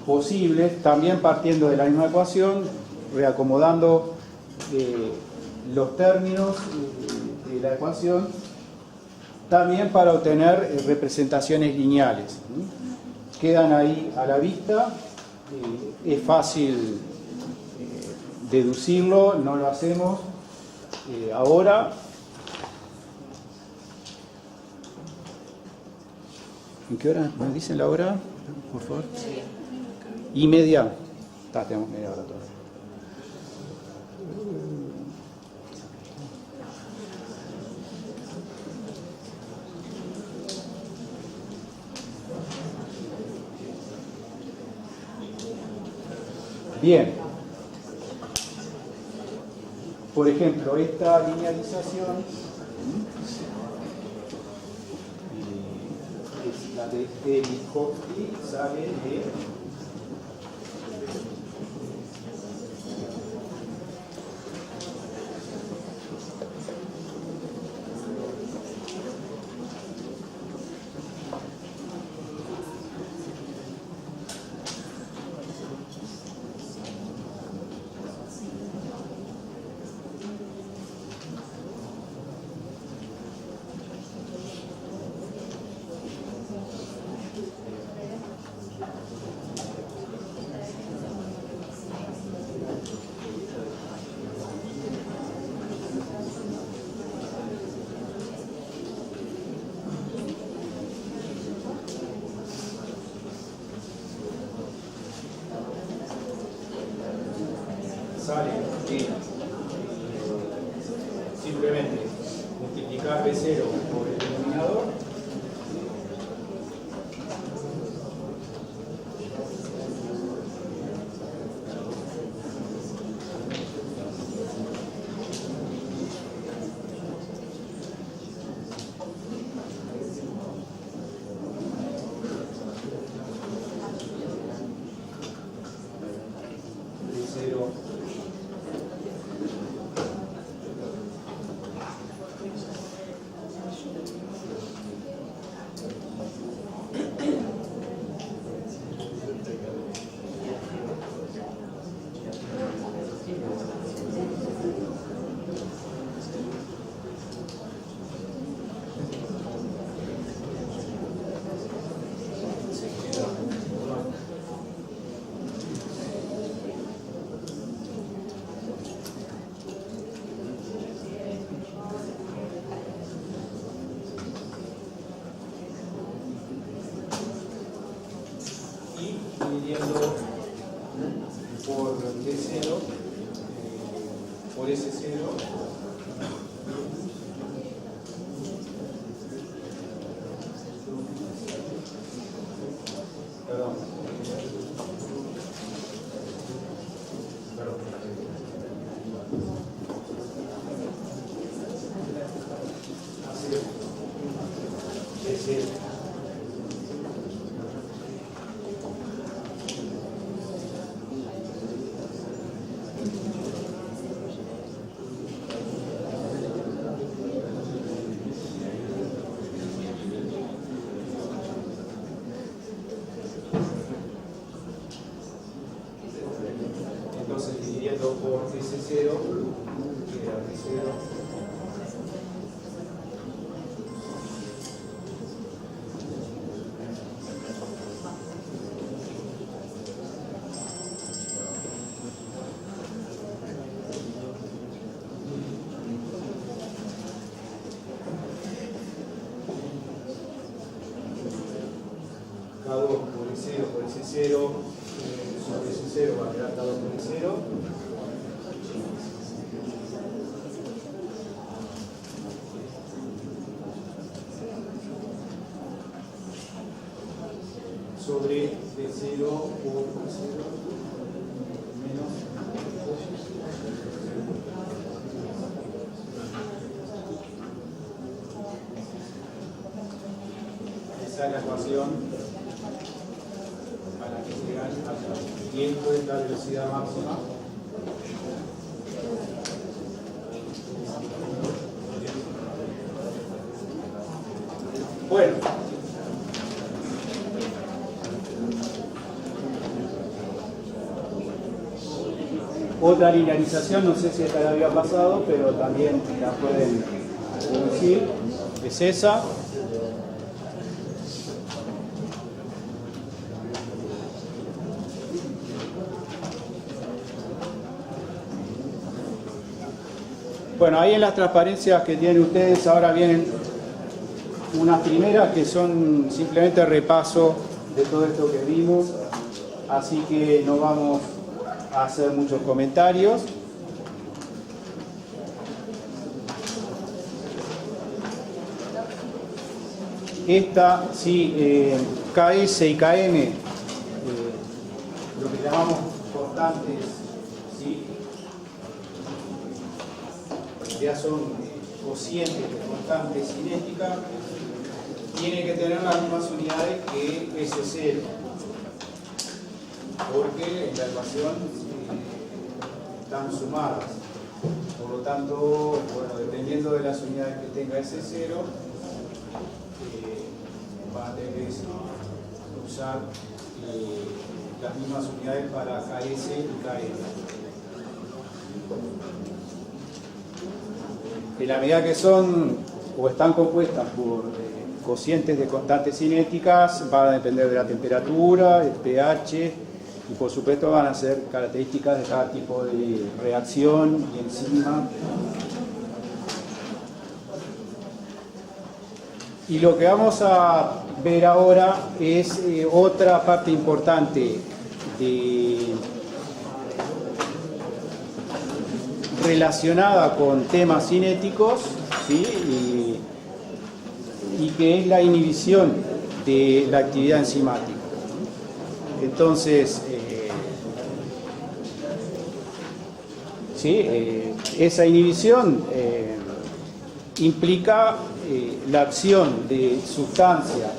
Speaker 1: posibles, también partiendo de la misma ecuación, reacomodando los términos de la ecuación, también para obtener representaciones lineales. Quedan ahí a la vista, es fácil deducirlo, no lo hacemos ahora. ¿En qué hora? ¿Me dicen la hora, por favor? Y media. Tenemos media hora todavía. Bien. Por ejemplo, esta linealización es la de Eliskowski, sale de sale que simplemente multiplicar B0 por el denominador dividiendo por D0 por S0 entonces dividiendo por S0 queda D0 K2 por S0 por S0 sobre S0 va a quedar K2 por S0 sobre B0 por B0 menos. Esa es la ecuación a la que llegan acá. Y esto es la velocidad máxima. Bueno. Otra linearización, no sé si esta la había pasado, pero también la pueden deducir, es esa. Bueno, ahí en las transparencias que tienen ustedes ahora vienen unas primeras que son simplemente repaso de todo esto que vimos, así que no vamos a hacer muchos comentarios. Esta, sí, KS y KM, lo que llamamos constantes, ¿sí? Ya son cocientes de constante cinética, tienen que tener las mismas unidades que S0, porque en la ecuación están sumadas. Por lo tanto, bueno, dependiendo de las unidades que tenga S0, va a tener que usar las mismas unidades para KS y KM. En la medida que son o están compuestas por cocientes de constantes cinéticas, va a depender de la temperatura, el pH y por supuesto van a ser características de cada tipo de reacción y enzima. Y lo que vamos a ver ahora es otra parte importante relacionada con temas cinéticos, ¿sí? y que es la inhibición de la actividad enzimática. Entonces, esa inhibición implica la acción de sustancias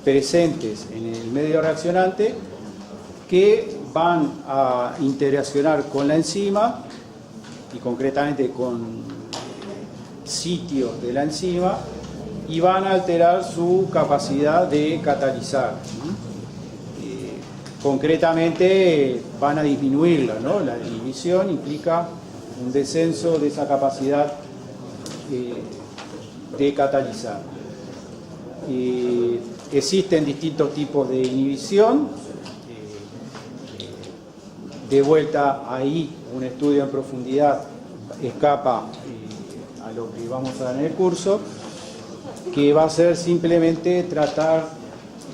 Speaker 1: presentes en el medio reaccionante que van a interaccionar con la enzima y concretamente con sitios de la enzima y van a alterar su capacidad de catalizar. Concretamente van a disminuirla, ¿no? La inhibición implica un descenso de esa capacidad de catalizar. Existen distintos tipos de inhibición. De vuelta ahí, un estudio en profundidad escapa a lo que vamos a dar en el curso, que va a ser simplemente tratar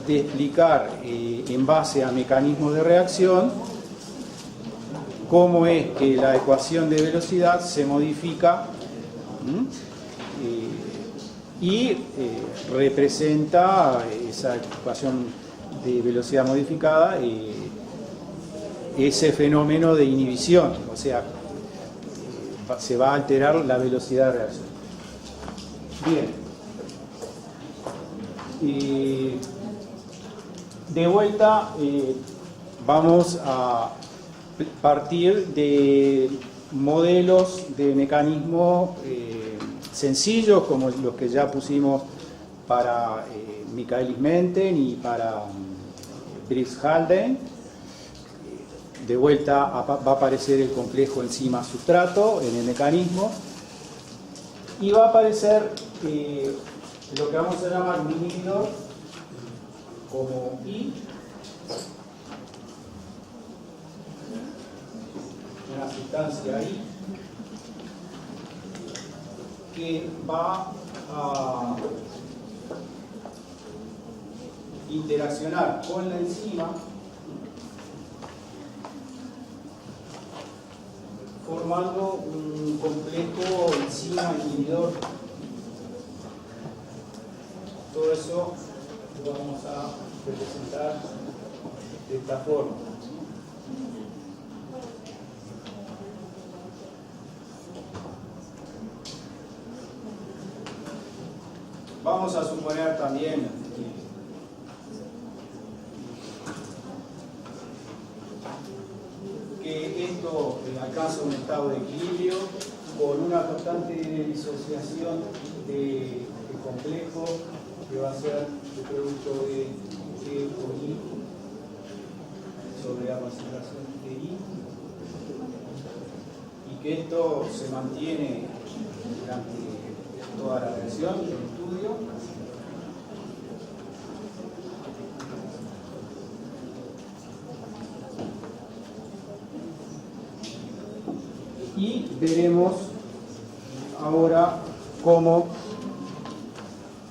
Speaker 1: de explicar en base a mecanismos de reacción cómo es que la ecuación de velocidad se modifica y representa esa ecuación de velocidad modificada ese fenómeno de inhibición, o sea, se va a alterar la velocidad de reacción. Bien. De vuelta, vamos a partir de modelos de mecanismos sencillos, como los que ya pusimos para Michaelis-Menten y para Briggs-Haldane. De vuelta va a aparecer el complejo enzima-sustrato en el mecanismo y va a aparecer lo que vamos a llamar un inhibidor como I, una sustancia I que va a interaccionar con la enzima formando un complejo enzima inhibidor. Todo eso lo vamos a representar de esta forma. Vamos a suponer también que esto alcanza un estado de equilibrio con una constante disociación de complejo que va a ser el producto de G por I sobre la concentración de I, y que esto se mantiene durante toda la reacción del estudio. Y veremos ahora cómo,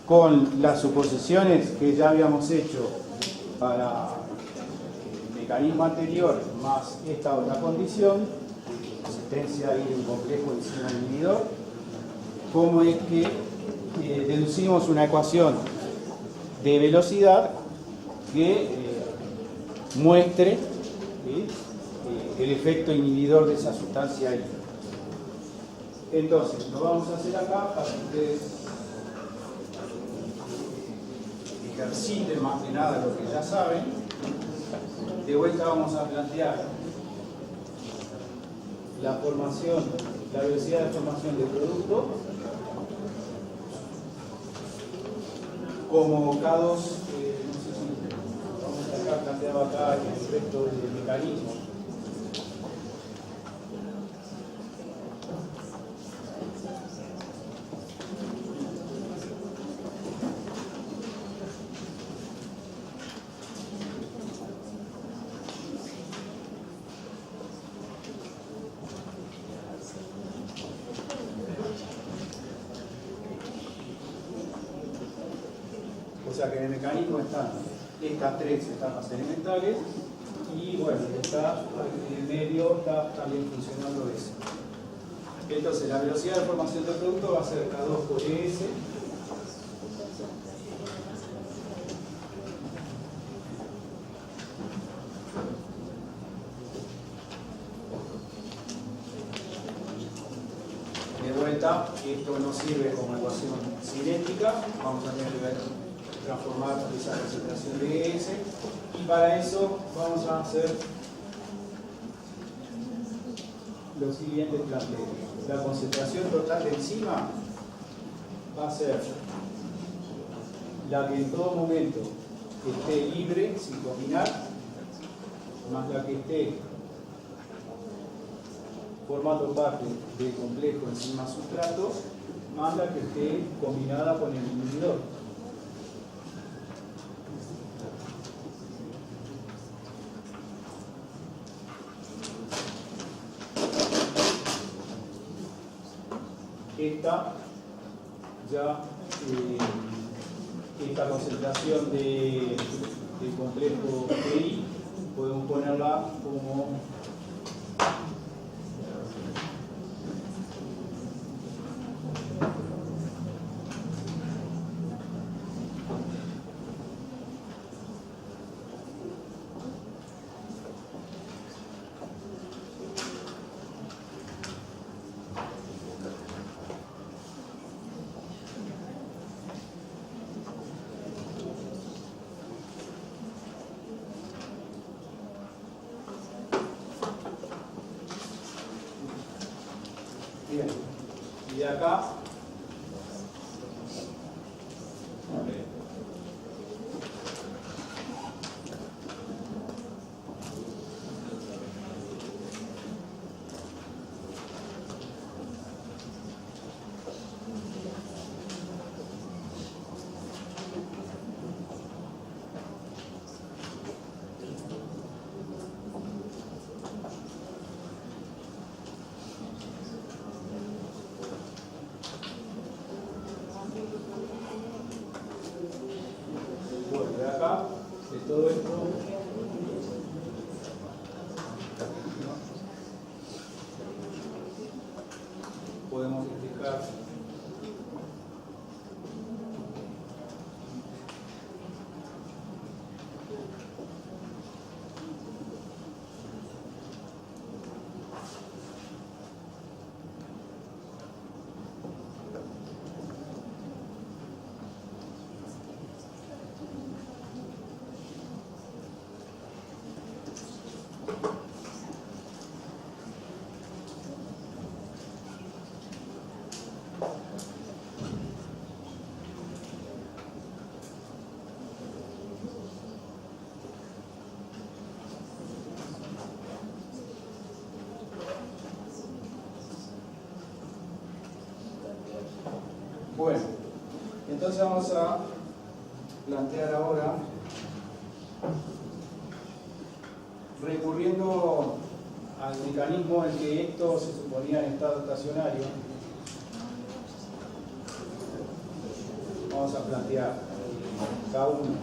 Speaker 1: con las suposiciones que ya habíamos hecho para el mecanismo anterior, más esta otra condición, existencia de un complejo enzima inhibidor, cómo es que deducimos una ecuación de velocidad que muestre el efecto inhibidor de esa sustancia ahí. Entonces, lo vamos a hacer acá para que ustedes ejerciten más que nada lo que ya saben. De vuelta vamos a plantear la formación, la velocidad de formación del producto como K2, no sé si vamos a dejar planteado acá el resto del mecanismo. O sea que en el mecanismo están estas tres etapas elementales y bueno, está en el medio está también funcionando eso. Entonces la velocidad de formación del producto va a ser K2 por ES de vuelta. Esto no sirve como ecuación cinética, vamos a tener que transformar esa concentración de ES, y para eso vamos a hacer los siguientes planteos. La concentración total de enzima va a ser la que en todo momento esté libre sin combinar, más la que esté formando parte del complejo enzima-sustrato, más la que esté combinada con el inhibidor. Esta concentración del complejo I podemos ponerla como bien. Y de acá de todo esto podemos explicar Entonces vamos a plantear ahora, recurriendo al mecanismo en que esto se suponía en estado estacionario, vamos a plantear cada uno.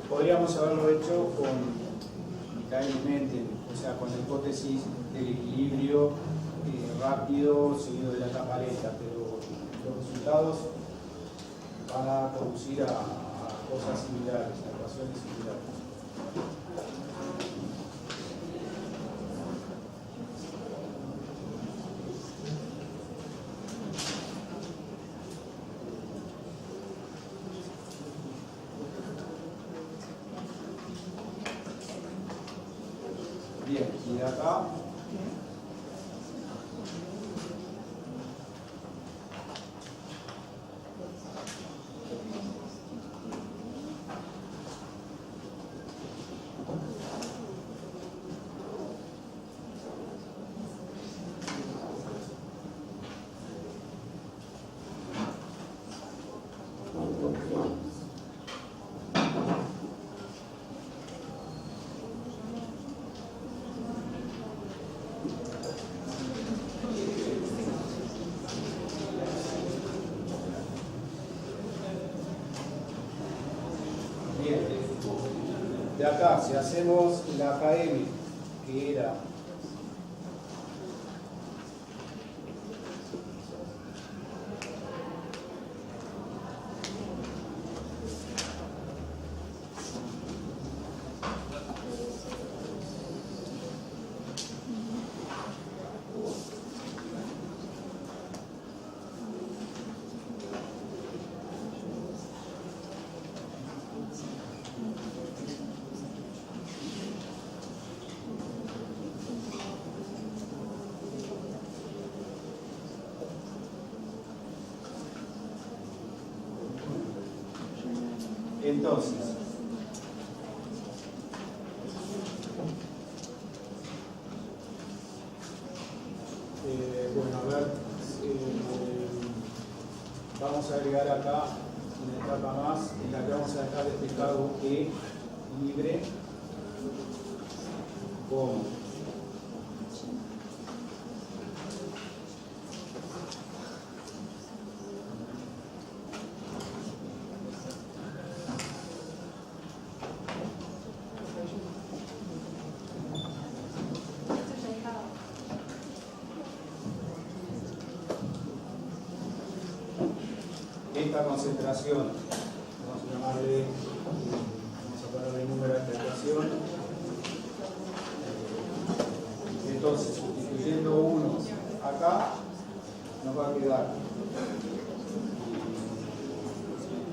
Speaker 1: Podríamos haberlo hecho mecánicamente, o sea, con la hipótesis del equilibrio rápido seguido de la tapaleta, pero los resultados van a conducir a cosas similares, a ecuaciones similares. Bien, y de acá de acá, si hacemos la KM, que era entonces, bueno, a ver, vamos a agregar acá una etapa más en la que vamos a dejar despejado E libre como esta concentración, vamos a llamarle, vamos a ponerle el número a esta ecuación. Entonces, sustituyendo 1 acá, nos va a quedar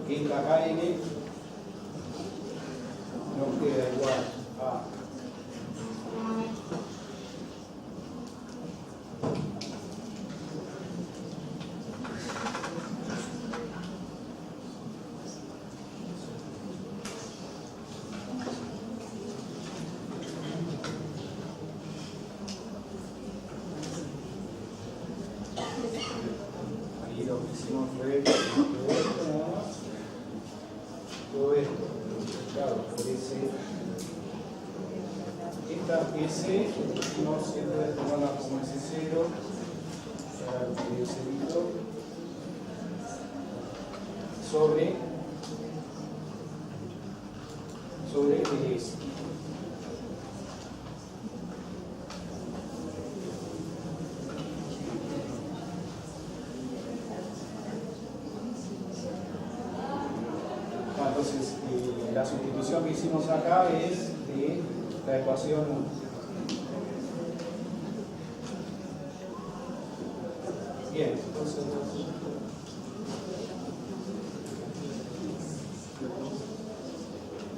Speaker 1: esta KN nos queda igual a todo esto, claro, por esta S no siempre tomarla como S0, sobre el S. Entonces, la sustitución que hicimos acá es de la ecuación 1. Bien, entonces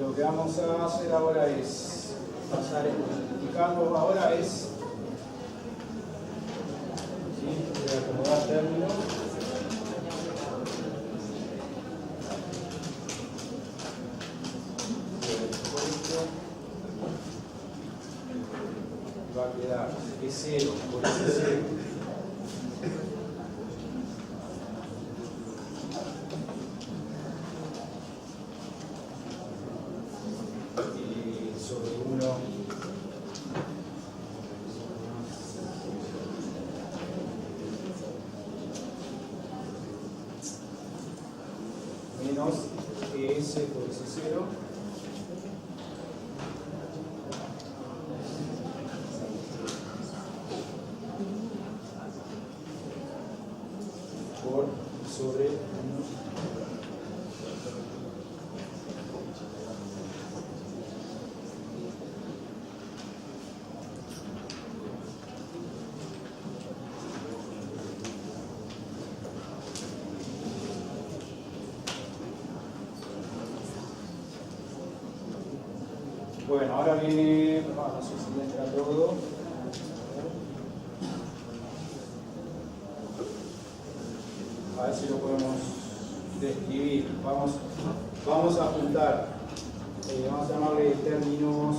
Speaker 1: lo que vamos a hacer ahora es pasar multiplicando, ahora es, ¿sí? Voy a acomodar términos. va a quedar E0 por S0 sobre 1 menos ES por S0 por sobre 1. Bueno, ahora viene, no sé si me entra todo. A ver si lo podemos describir. Vamos a apuntar, vamos a llamarle términos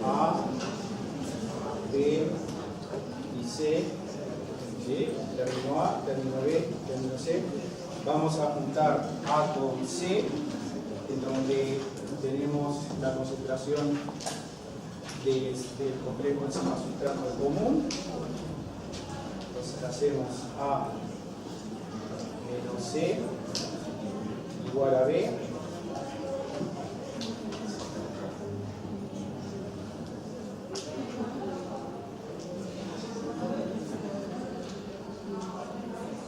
Speaker 1: A, B y C. ¿Sí? Término A, término B, término C. Vamos a apuntar A con C, en donde tenemos la concentración del complejo enzima sustrato común. Entonces hacemos A menos C igual a B.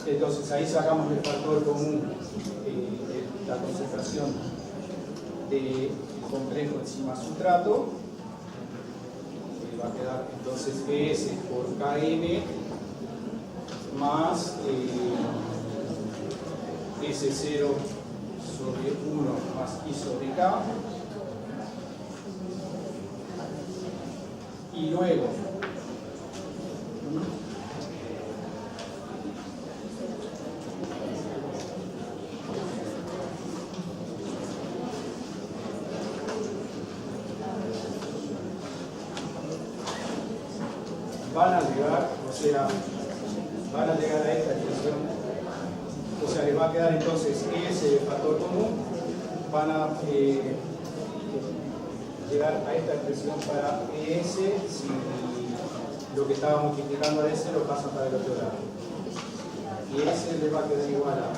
Speaker 1: Entonces ahí sacamos el factor común, la concentración del complejo enzima sustrato. Va a quedar entonces ES por KM más S0 sobre 1 más I sobre K. Y luego van a llegar, van a llegar a esta expresión, o sea, les va a quedar entonces ese factor común, van a llegar a esta expresión para ES si lo que estaba multiplicando a S lo pasan para el otro lado. Y S les va a quedar igual a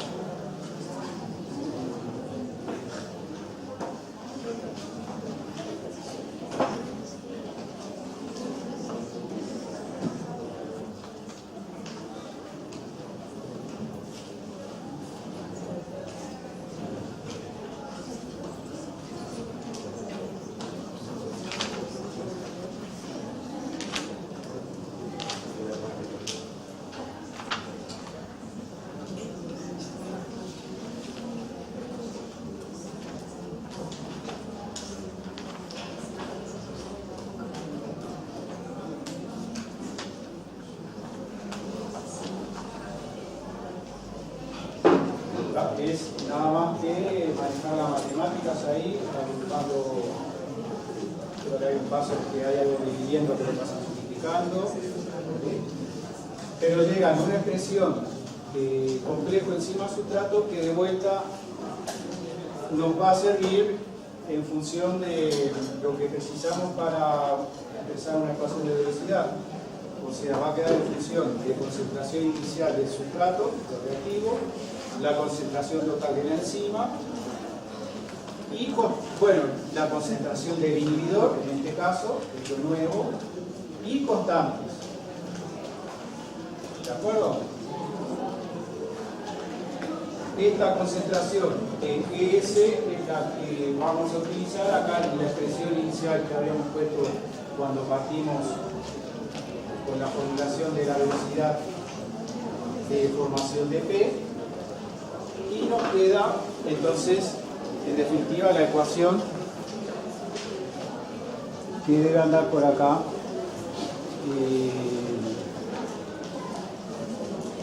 Speaker 1: es nada más que manejar las matemáticas ahí, buscando, creo que hay un paso que hay algo dividiendo que lo pasan multiplicando, pero llegan a una expresión de complejo enzima sustrato que de vuelta nos va a servir en función de lo que precisamos para empezar una ecuación de velocidad. O sea, va a quedar en función de concentración inicial del sustrato, del reactivo, la concentración total de la enzima y, bueno, la concentración del inhibidor, en este caso, es lo nuevo, y constantes. ¿De acuerdo? Esta concentración de ES es la que vamos a utilizar acá en la expresión inicial que habíamos puesto cuando partimos con la formulación de la velocidad de formación de P, y nos queda entonces en definitiva la ecuación que debe andar por acá.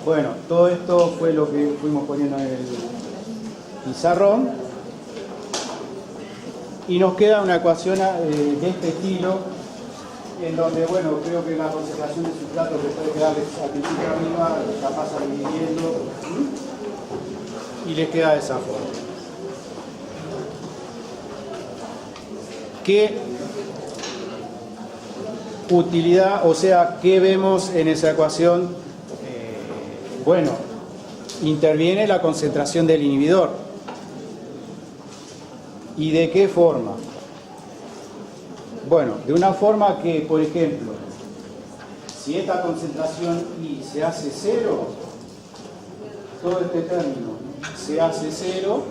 Speaker 1: Bueno, todo esto fue lo que fuimos poniendo en pizarrón y nos queda una ecuación de este estilo, en donde, bueno, creo que la concentración de sustrato que puede quedar al principio arriba la pasa dividiendo y le queda de esa forma. ¿Qué utilidad, o sea, qué vemos en esa ecuación? Bueno, interviene la concentración del inhibidor. ¿Y de qué forma? Bueno, de una forma que, por ejemplo, si esta concentración I se hace cero, todo este término se hace cero,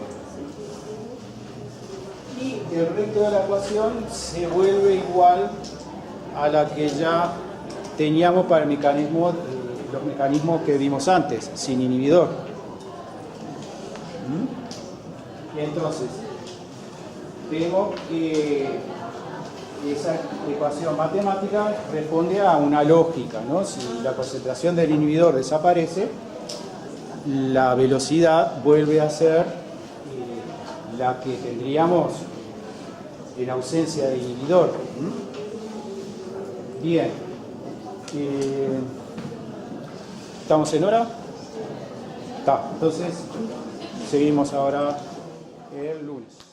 Speaker 1: y el resto de la ecuación se vuelve igual a la que ya teníamos para el mecanismo, los mecanismos que vimos antes, sin inhibidor. Entonces, vemos que esa ecuación matemática responde a una lógica, ¿no? Si la concentración del inhibidor desaparece, la velocidad vuelve a ser la que tendríamos en ausencia de inhibidor. Bien. ¿Estamos en hora? Está. Entonces, seguimos ahora el lunes.